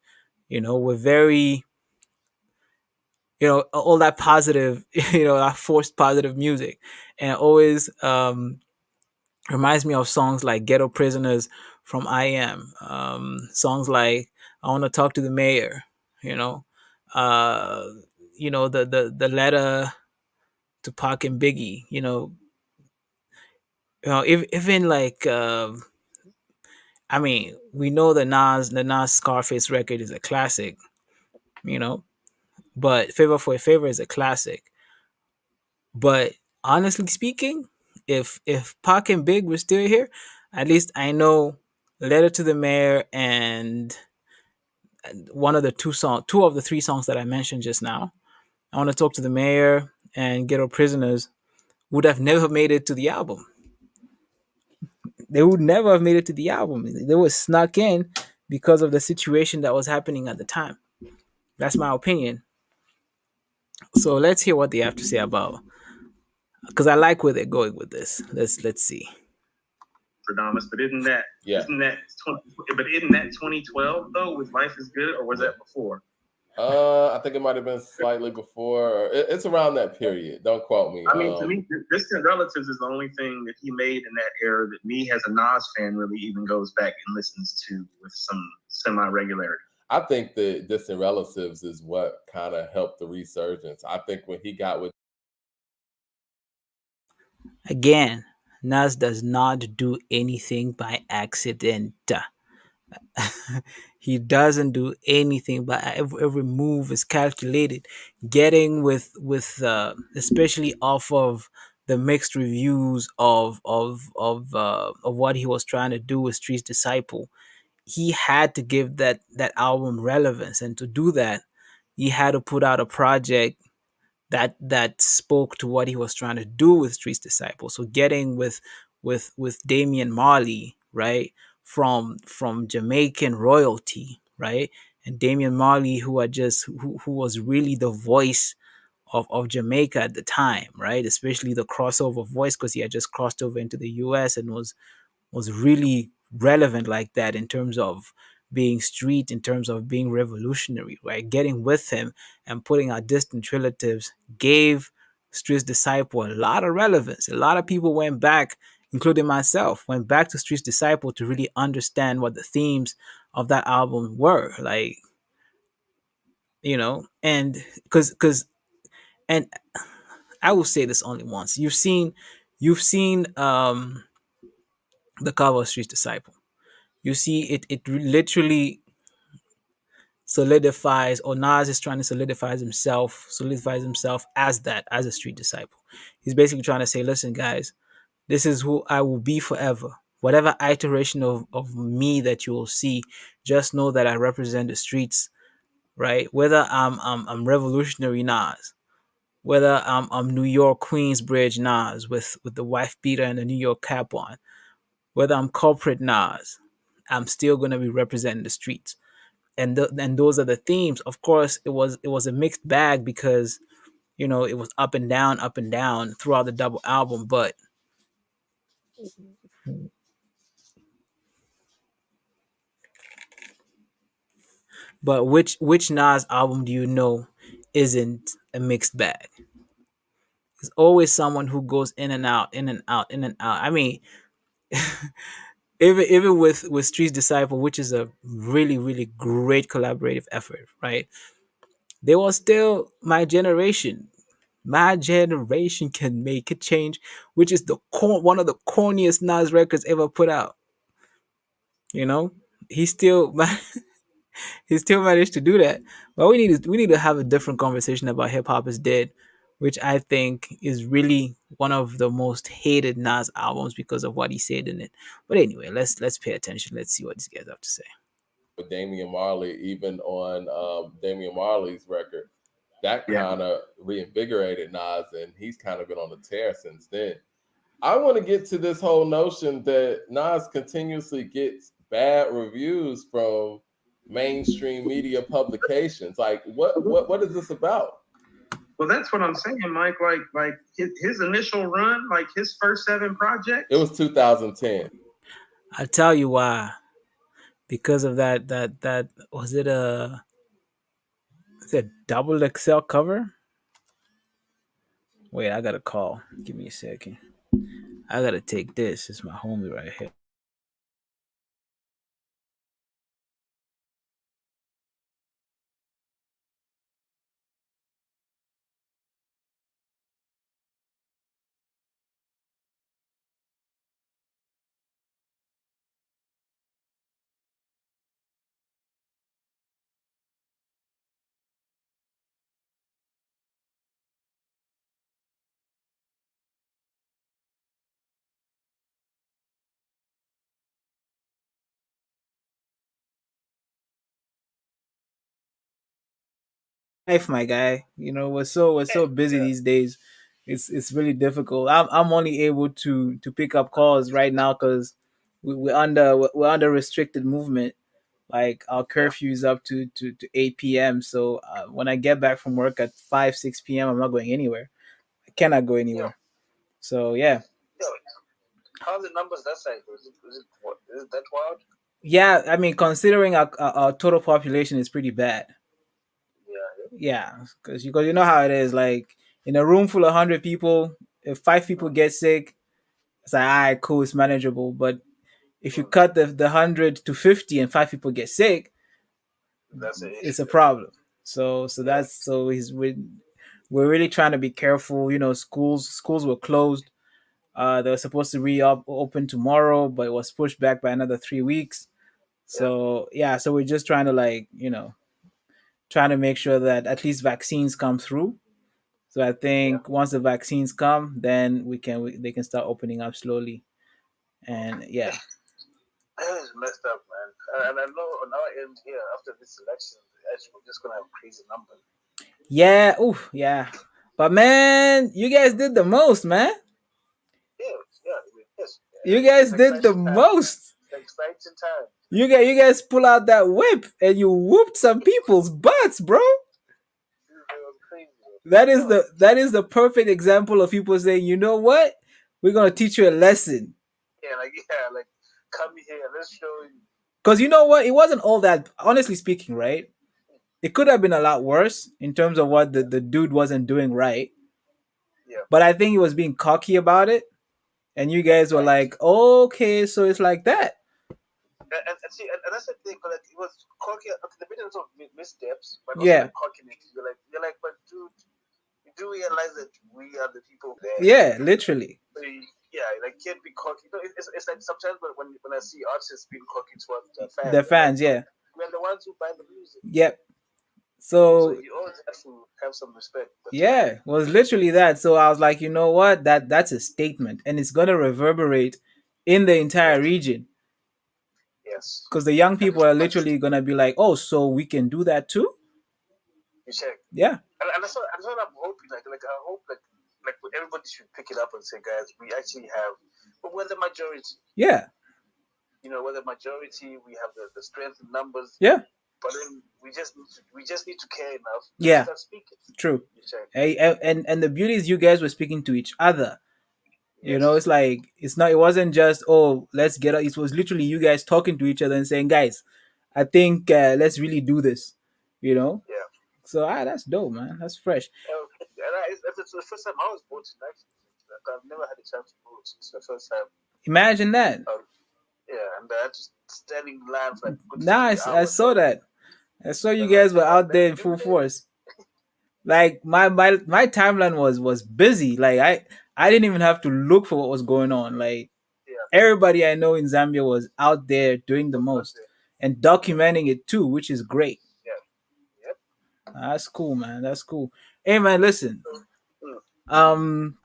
Were very, all that positive, that forced positive music, and it always reminds me of songs like Ghetto Prisoners from I Am, songs like I Want to Talk to the Mayor, the letter to Pac and Biggie, even like, I mean, we know the Nas Scarface record is a classic, but Favor for a Favor is a classic. But honestly speaking, if Pac and Big were still here, at least I know Letter to the Mayor and one of the two of the 3 songs that I mentioned just now, I Want to Talk to the Mayor and Ghetto Prisoners, would have never made it to the album. They would never have made it to the album. They were snuck in because of the situation that was happening at the time. That's my opinion. So let's hear what they have to say about, because I like where they're going with this. Let's see. Nostradamus, but isn't that 2012 though? Was Life Is Good, or was that before? I think it might have been slightly before. It's around that period. Don't quote me. I mean, to me, Distant Relatives is the only thing that he made in that era that me, as a Nas fan, really even goes back and listens to with some semi-regularity. I think the distant relatives is what kind of helped the resurgence. I think when he got with Again, Nas does not do anything by accident. He doesn't do anything, but every move is calculated. Getting with especially off of the mixed reviews of what he was trying to do with Street's Disciple, he had to give that album relevance, and to do that, he had to put out a project that spoke to what he was trying to do with Street's Disciple. So getting with Damian Marley, right, from Jamaican royalty, right, and Damian Marley, who was really the voice of Jamaica at the time, right, especially the crossover voice, because he had just crossed over into the U.S. and was really relevant like that in terms of being street, in terms of being revolutionary, right? Getting with him and putting our distant relatives gave Street's Disciple a lot of relevance. A lot of people went back, including myself, went back to Street's Disciple to really understand what the themes of that album were. Like, and because and I will say this only once. You've seen the cover of Street's Disciple. You see it literally solidifies, or Nas is trying to solidifies himself as that, as a street disciple. He's basically trying to say, listen, guys, this is who I will be forever. Whatever iteration of me that you will see, just know that I represent the streets, right? Whether I'm revolutionary Nas, whether I'm New York Queensbridge Nas with the wife beater and the New York cap on, whether I'm corporate Nas, I'm still gonna be representing the streets. And those are the themes. Of course, it was a mixed bag because it was up and down throughout the double album. But which Nas album do you know isn't a mixed bag? There's always someone who goes in and out, in and out, in and out. I mean, even with Street's Disciple, which is a really really great collaborative effort, right? There was still My Generation Can Make a Change, which is one of the corniest Nas records ever put out. You know, he still he still managed to do that. But we need to have a different conversation about Hip Hop Is Dead, which I think is really one of the most hated Nas albums because of what he said in it. But anyway, let's pay attention. Let's see what these guys have to say. with Damian Marley, even on Damian Marley's record, that Yeah. kind of reinvigorated Nas, and he's kind of been on the tear since then. I want to get to this whole notion that Nas continuously gets bad reviews from mainstream media publications. Like, what is this about? Well, that's what I'm saying, Mike. Like his initial run, like his first 7 projects. It was 2010. I'll tell you why. Because of that was it a double XL cover? Wait, I got a call. Give me a second. I gotta take this. It's my homie right here. Life, my guy. We're so busy these days. It's really difficult. I'm only able to pick up calls right now because we're under restricted movement. Like our curfew is up to 8 p.m. So when I get back from work at 5 6 p.m., I'm not going anywhere. I cannot go anywhere. So yeah, How's the numbers that side? Is it that wild? yeah. I mean, considering our total population is pretty bad. Yeah. Yeah, because you know how it is. Like in a room full of 100 people, if 5 people get sick, it's like, all right, cool, it's manageable. But if you cut the 100 to 50 and 5 people get sick, That's an it's issue. a problem. So Yeah. that's so he's we're really trying to be careful. You know, schools were closed. They were supposed to open tomorrow, but it was pushed back by another 3 weeks. So yeah, so we're just trying to like trying to make sure that at least vaccines come through. So I think once the vaccines come, then they can start opening up slowly. And yeah, It's messed up, man. And I know on our end here, after this election, actually, we're just gonna have crazy numbers. yeah, ooh, yeah. But man, you guys did the most, man. Yeah, yeah, yes. You guys It's did the exciting time. most. It's exciting time. You guys pull out that whip and you whooped some people's butts, bro. It was crazy. That is the perfect example of people saying, you know what? We're gonna teach you a lesson. Like come here, let's show you. Because you know what? It wasn't all that, honestly speaking, right? It could have been a lot worse in terms of what the dude wasn't doing right. Yeah. But I think he was being cocky about it. And you guys were like, okay, so it's like that. And see, and that's the thing, but like, it was cocky at the beginning of missteps, but also Yeah. like cockiness. You're like, but dude, you do realize that we are the people there. Yeah, literally. So like can't be cocky. It's like sometimes when I see artists being cocky towards their fans, The fans, yeah. we're the ones who buy the music. Yep. So So you always have to have some respect. But yeah, it was literally that. So I was like, you know what? That's a statement, and it's gonna reverberate in the entire region yes, because the young people are literally gonna be like, oh, so we can do that too? you check. Yeah. And that's what I'm hoping. Like I hope like everybody should pick it up and say, guys, we actually have. But we're the majority. Yeah. You know, we're the majority. We have the strength in numbers. Yeah. But then we just need to care enough Yeah. to start speaking. True. You check. Hey, and the beauty is you guys were speaking to each other. You Yes. know, it's like it wasn't just, oh, let's get out. It was literally you guys talking to each other and saying, guys, I think let's really do this. You know. Yeah. So that's dope, man. That's fresh. It's the first time I was voting. Actually, I've never had a chance to vote. It's the first time. Imagine that. Yeah, and I had to stand in line for like good 3 Nice. I hours. saw that. I saw you guys were out there in full force. Like my timeline was busy. Like I didn't even have to look for what was going on. Like everybody I know in Zambia was out there doing the most and documenting it too, which is great. Yeah. Yep. That's cool, man. That's cool. Hey man, listen. Mm. Um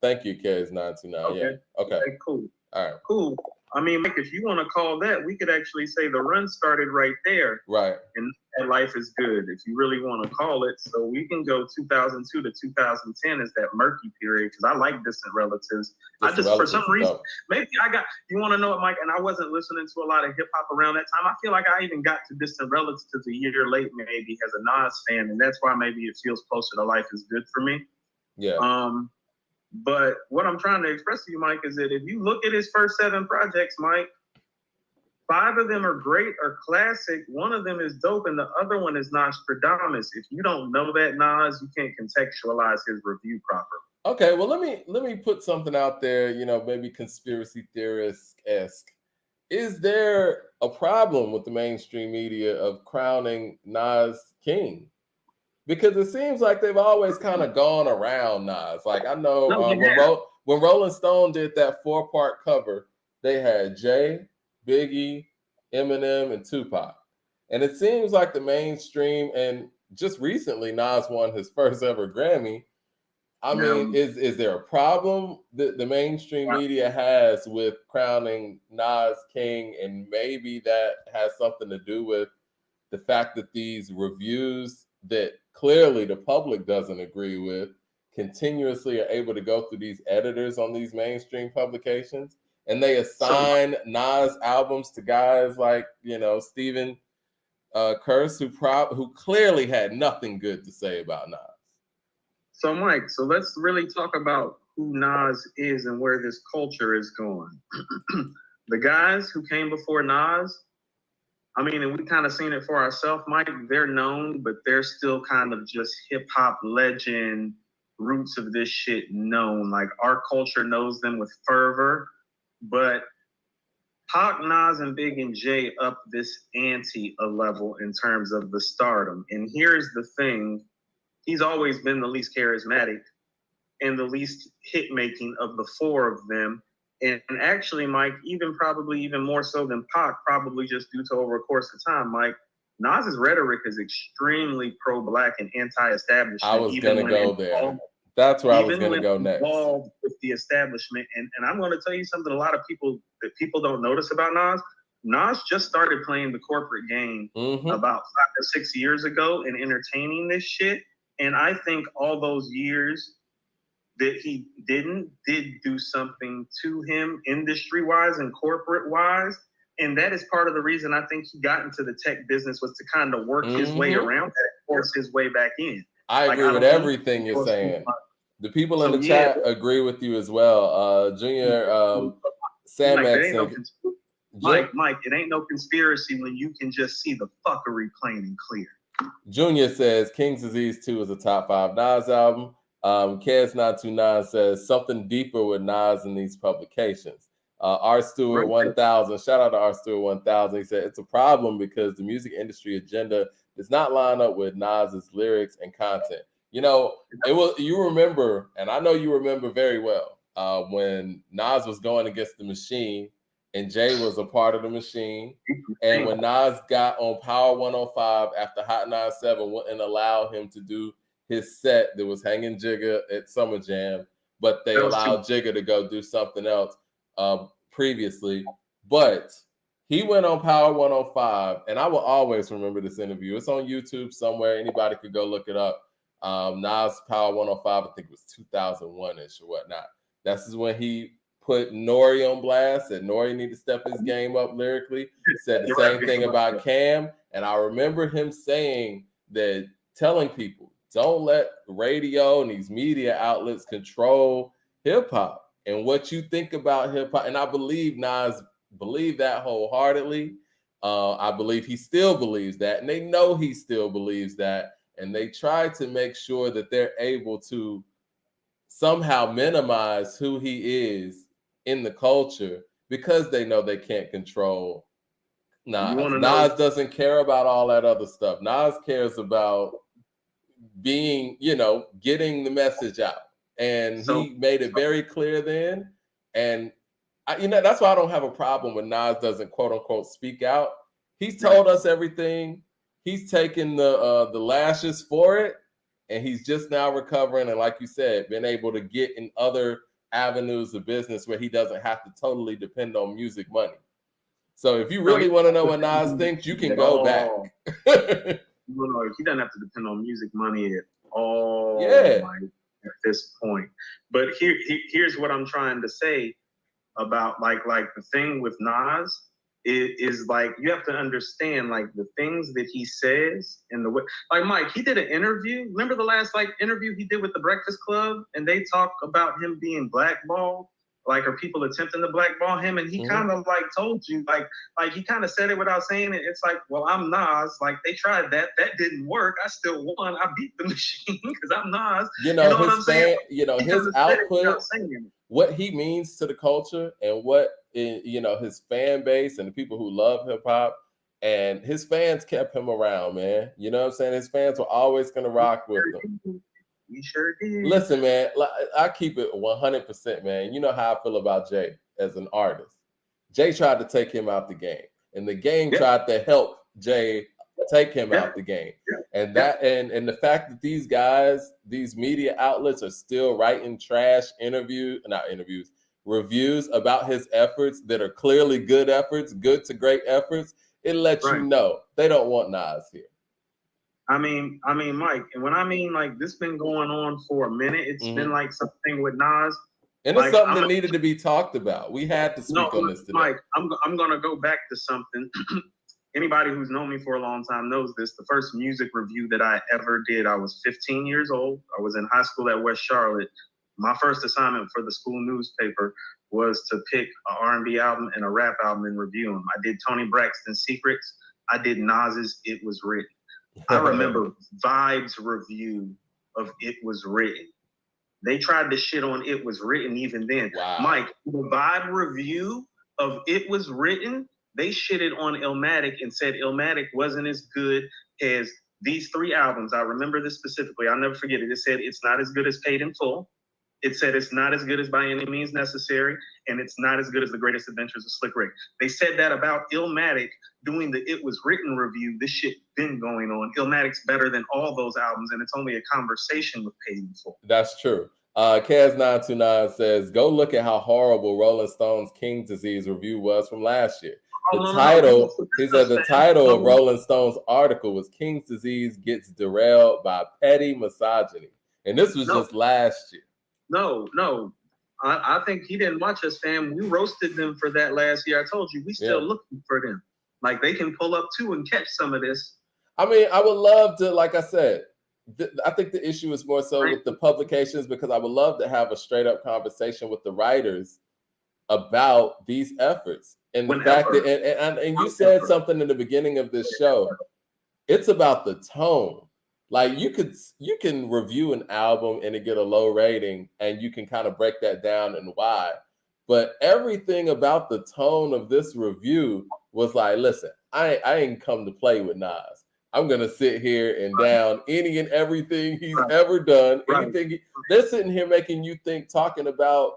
Thank you, Kez929. Okay. Yeah. Okay. Cool. All right. Cool. I mean, Mike, if you want to call that, we could actually say the run started right there. Right. And that life is good, if you really want to call it. So we can go 2002 to 2010 as that murky period, because I like Distant Relatives. For some reason, maybe you want to know it, Mike, and I wasn't listening to a lot of hip hop around that time. I feel like I even got to Distant Relatives a year late, maybe, as a Nas fan, and that's why maybe it feels closer to Life is Good for me. Yeah. But what I'm trying to express to you, Mike, is that if you look at his first 7 projects, Mike, 5 of them are great or classic. 1 of them is dope, and the other one is Nostradamus. If you don't know that Nas, you can't contextualize his review properly. Okay, well, let me put something out there, maybe conspiracy theorist-esque. Is there a problem with the mainstream media of crowning Nas king? Because it seems like they've always kind of gone around Nas. Like, I know when Rolling Stone did that 4-part cover, they had Jay, Biggie, Eminem, and Tupac. And it seems like the mainstream, and just recently Nas won his first ever Grammy. I mean, is there a problem that the mainstream media has with crowning Nas king? And maybe that has something to do with the fact that these reviews that clearly the public doesn't agree with continuously are able to go through these editors on these mainstream publications, and they assign Nas albums to guys like, Stephen Kurz, who clearly had nothing good to say about Nas. So, Mike, let's really talk about who Nas is and where this culture is going. The guys who came before Nas, I mean, and we kind of seen it for ourselves, Mike, they're known, but they're still kind of just hip-hop legend, roots of this shit known. Like, our culture knows them with fervor, but Pac, Nas, and Big and Jay up this ante a level in terms of the stardom. And here's the thing. He's always been the least charismatic and the least hit-making of the 4 of them. And actually, Mike, probably even more so than Pac, probably just due to over a course of time, Mike, Nas's rhetoric is extremely pro-Black and anti-establishment. I was going to go there. That's where I was going to go next. Involved with the establishment. And I'm going to tell you something a lot of people don't notice about Nas. Nas just started playing the corporate game about 5 or 6 years ago and entertaining this shit. And I think all those years that he did do something to him industry-wise and corporate-wise. And that is part of the reason I think he got into the tech business, was to kind of work his way around that, force his way back in. I agree with everything you're saying. The people in the chat agree with you as well. Junior Sam Mike, it ain't no conspiracy when you can just see the fuckery plain and clear. Junior says King's Disease 2 is a top 5 Nas album. Kez929 says something deeper with Nas in these publications. R. Stewart 1000, shout out to R. Stewart 1000. He said it's a problem because the music industry agenda does not line up with Nas's lyrics and content. You remember, and I know you remember very well, when Nas was going against the Machine and Jay was a part of the Machine. And when Nas got on Power 105 after Hot 97 wouldn't allow him to do his set that was hanging Jigga at Summer Jam, but they allowed Jigga to go do something else previously. But he went on Power 105, and I will always remember this interview. It's on YouTube somewhere. Anybody could go look it up. Nas Power 105, I think it was 2001-ish or whatnot. This is when he put Nori on blast, said Nori need to step his game up lyrically. Said the same thing about Cam. And I remember him saying that, telling people, don't let radio and these media outlets control hip hop and what you think about hip hop. And I believe Nas believed that wholeheartedly. I believe he still believes that, and they know he still believes that. And they try to make sure that they're able to somehow minimize who he is in the culture because they know they can't control Nas. Nas doesn't care about all that other stuff. Nas cares about being, getting the message out. And he made it very clear then. And, that's why I don't have a problem when Nas doesn't, quote unquote, speak out. He's told us everything. He's taken the lashes for it. And he's just now recovering. And like you said, been able to get in other avenues of business where he doesn't have to totally depend on music money. So if you really want to know what Nas thinks, you can go back. No, he doesn't have to depend on music money at all. Yeah. Like, at this point. But here's what I'm trying to say about like the thing with Nas is like you have to understand like the things that he says and the way, like Mike, he did an interview. Remember the last like interview he did with the Breakfast Club, and they talk about him being blackballed, like are people attempting to blackball him, and he kind of like told you like he kind of said it without saying it. It's like, well, I'm Nas. Like they tried that didn't work. I still won. I beat the machine because I'm Nas. You know his fan, his output, what he means to the culture, and what his fan base and the people who love hip hop, and his fans kept him around, man. You know what I'm saying? His fans were always gonna rock with him. We sure did. Listen, man, I keep it 100%, man. You know how I feel about Jay as an artist. Jay tried to take him out the game, and the game tried to help Jay take him out the game. And that and the fact that these guys, these media outlets are still writing trash reviews about his efforts that are clearly good efforts, good to great efforts, it lets you know they don't want Nas here. I mean, Mike, and when I mean like this been going on for a minute, it's been like something with Nas. And it's something that needed to be talked about. We had to speak on this today. Mike, I'm gonna go back to something. Anybody who's known me for a long time knows this. The first music review that I ever did, I was 15 years old. I was in high school at West Charlotte. My first assignment for the school newspaper was to pick an R&B album and a rap album and review them. I did Tony Braxton's Secrets. I did Nas's It Was Written. I remember Vibe's review of It Was Written. They tried to shit on It Was Written even then. Wow. Mike, the Vibe review of It Was Written, they shitted on Illmatic and said Illmatic wasn't as good as these three albums. I remember this specifically. I'll never forget it. It said it's not as good as Paid in Full. It said it's not as good as By Any Means Necessary, and it's not as good as The Greatest Adventures of Slick Rick. They said that about Illmatic doing the It Was Written review. This shit been going on. Illmatic's better than all those albums, and it's only a conversation with Paid in Full. That's true. Kaz929 says, go look at how horrible Rolling Stone's King's Disease review was from last year. He said the title of Rolling Stone's article was King's Disease Gets Derailed by Petty Misogyny. And this was just last year. No. I think he didn't watch us, fam. We roasted them for that last year. I told you, we still looking for them. Like, they can pull up too and catch some of this. I mean, I would love to, like I said, I think the issue is more so with the publications, because I would love to have a straight up conversation with the writers about these efforts. And the fact that, and you said something in the beginning of this show, it's about the tone. Like you can review an album and it get a low rating, and you can kind of break that down and why. But everything about the tone of this review was like, listen, I ain't come to play with Nas. I'm gonna sit here and down any and everything he's ever done. Anything they're sitting here making you think, talking about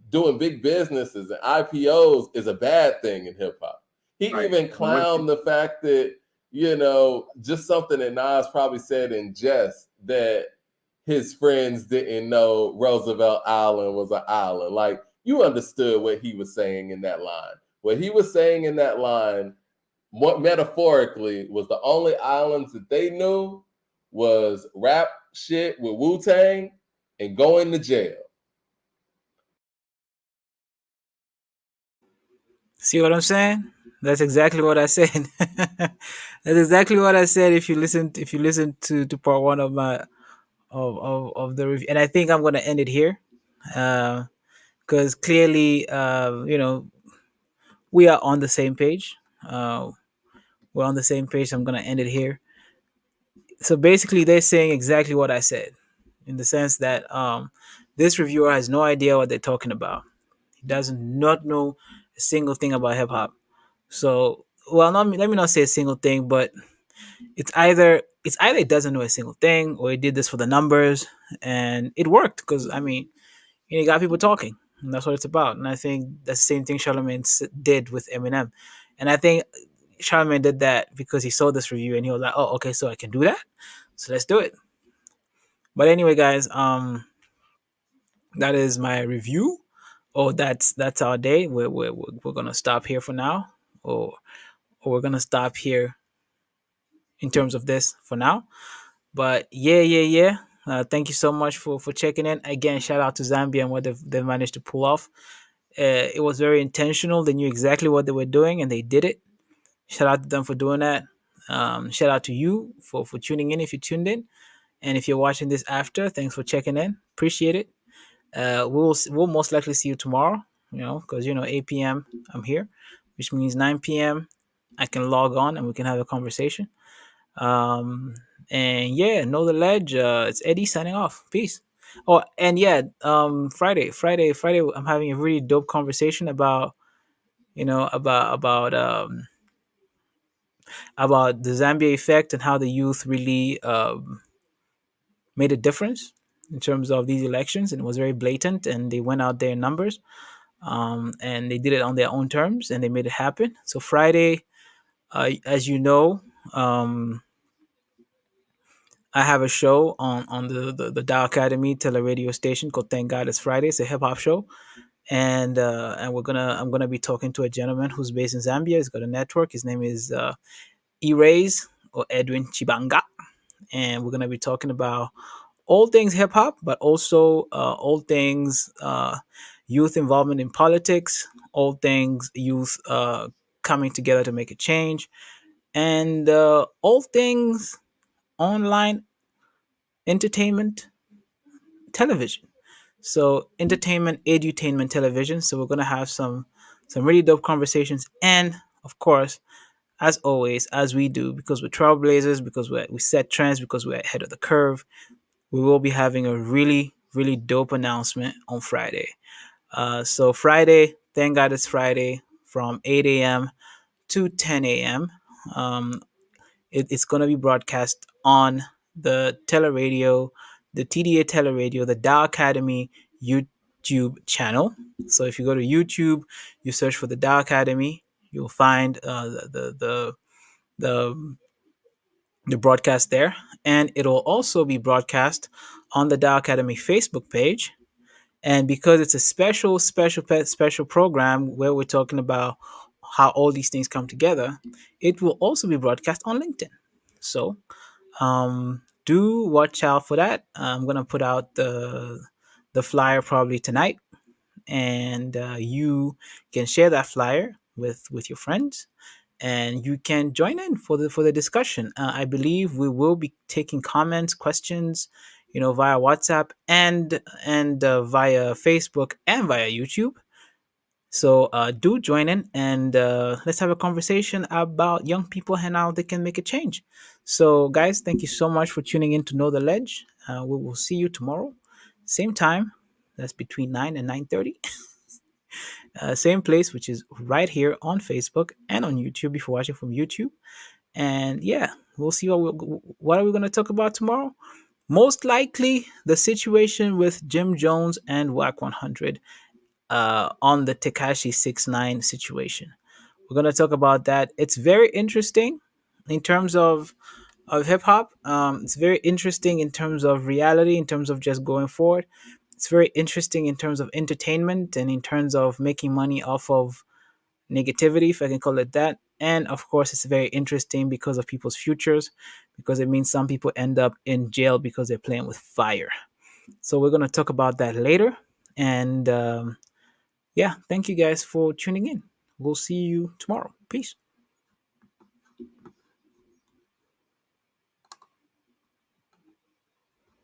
doing big businesses and IPOs is a bad thing in hip hop. He even clowned the fact that, just something that Nas probably said in jest, that his friends didn't know Roosevelt Island was an island. Like, you understood what he was saying in that line. What he was saying in that line, what metaphorically was the only islands that they knew was rap shit with Wu-Tang and going to jail. See what I'm saying? That's exactly what I said. That's exactly what I said. If you listen to part one of my of the review, and I think I'm going to end it here, because clearly, we are on the same page. We're on the same page. So I'm going to end it here. So basically, they're saying exactly what I said, in the sense that this reviewer has no idea what they're talking about. He does not know a single thing about hip hop. So, let me not say a single thing, but it's either it doesn't know a single thing, or it did this for the numbers, and it worked because you got people talking, and that's what it's about. And I think that's the same thing Charlemagne did with Eminem, and I think Charlemagne did that because he saw this review and he was like, "Oh, okay, so I can do that, so let's do it." But anyway, guys, That is my review. Oh, that's our day. We're gonna stop here for now, or we're gonna stop here in terms of this for now. But yeah. Thank you so much for checking in again. Shout out to Zambia and what they've managed to pull off. It was very intentional. They knew exactly what they were doing and they did it. Shout out to them for doing that. Shout out to you for tuning in if you tuned in. And if you're watching this after, thanks for checking in. Appreciate it. We'll most likely see you tomorrow, because 8 p.m. I'm here, which means 9 p.m. I can log on and we can have a conversation. Um, and yeah, know the ledge. It's Eddie signing off. Peace. Oh, and yeah, Friday, I'm having a really dope conversation about about the Zambia effect and how the youth really made a difference in terms of these elections, and it was very blatant. And they went out there in numbers, and they did it on their own terms, and they made it happen. So Friday, as you know, I have a show on the Dow Academy teleradio station called Thank God It's Friday. It's a hip hop show, and I'm gonna be talking to a gentleman who's based in Zambia. He's got a network. His name is Erase or Edwin Chibanga, and we're gonna be talking about all things hip hop, but also all things youth involvement in politics, all things youth coming together to make a change, and all things online entertainment television. So entertainment, edutainment television. So we're gonna have some really dope conversations, and of course, as always, as we do, because we're trailblazers, because we set trends, because we're ahead of the curve, we will be having a really, really dope announcement on Friday. So Friday, thank God it's Friday, from 8 a.m. to 10 a.m. Um, it's going to be broadcast on the teleradio, the TDA teleradio, the Dow Academy YouTube channel. So if you go to YouTube, you search for the Dow Academy, you'll find the the broadcast there, and it'll also be broadcast on the Dow Academy Facebook page. And because it's a special program where we're talking about how all these things come together, it will also be broadcast on LinkedIn. So do watch out for that. I'm gonna put out the flyer probably tonight, and you can share that flyer with your friends, and you can join in for the discussion. I believe we will be taking comments, questions, via WhatsApp and via Facebook and via YouTube. So do join in, and let's have a conversation about young people and how they can make a change. So, guys, thank you so much for tuning in to Know the Ledge. We will see you tomorrow, same time. That's between 9 and 9:30. Same place, which is right here on Facebook and on YouTube if you're watching from YouTube. And yeah, we'll see what are we going to talk about tomorrow. Most likely, the situation with Jim Jones and WAC 100 on the Tekashi 69 situation. We're going to talk about that. It's very interesting in terms of hip hop. It's very interesting in terms of reality, in terms of just going forward. It's very interesting in terms of entertainment and in terms of making money off of negativity, if I can call it that. And of course, it's very interesting because of people's futures, because it means some people end up in jail because they're playing with fire. So we're going to talk about that later. And yeah, thank you guys for tuning in. We'll see you tomorrow. Peace.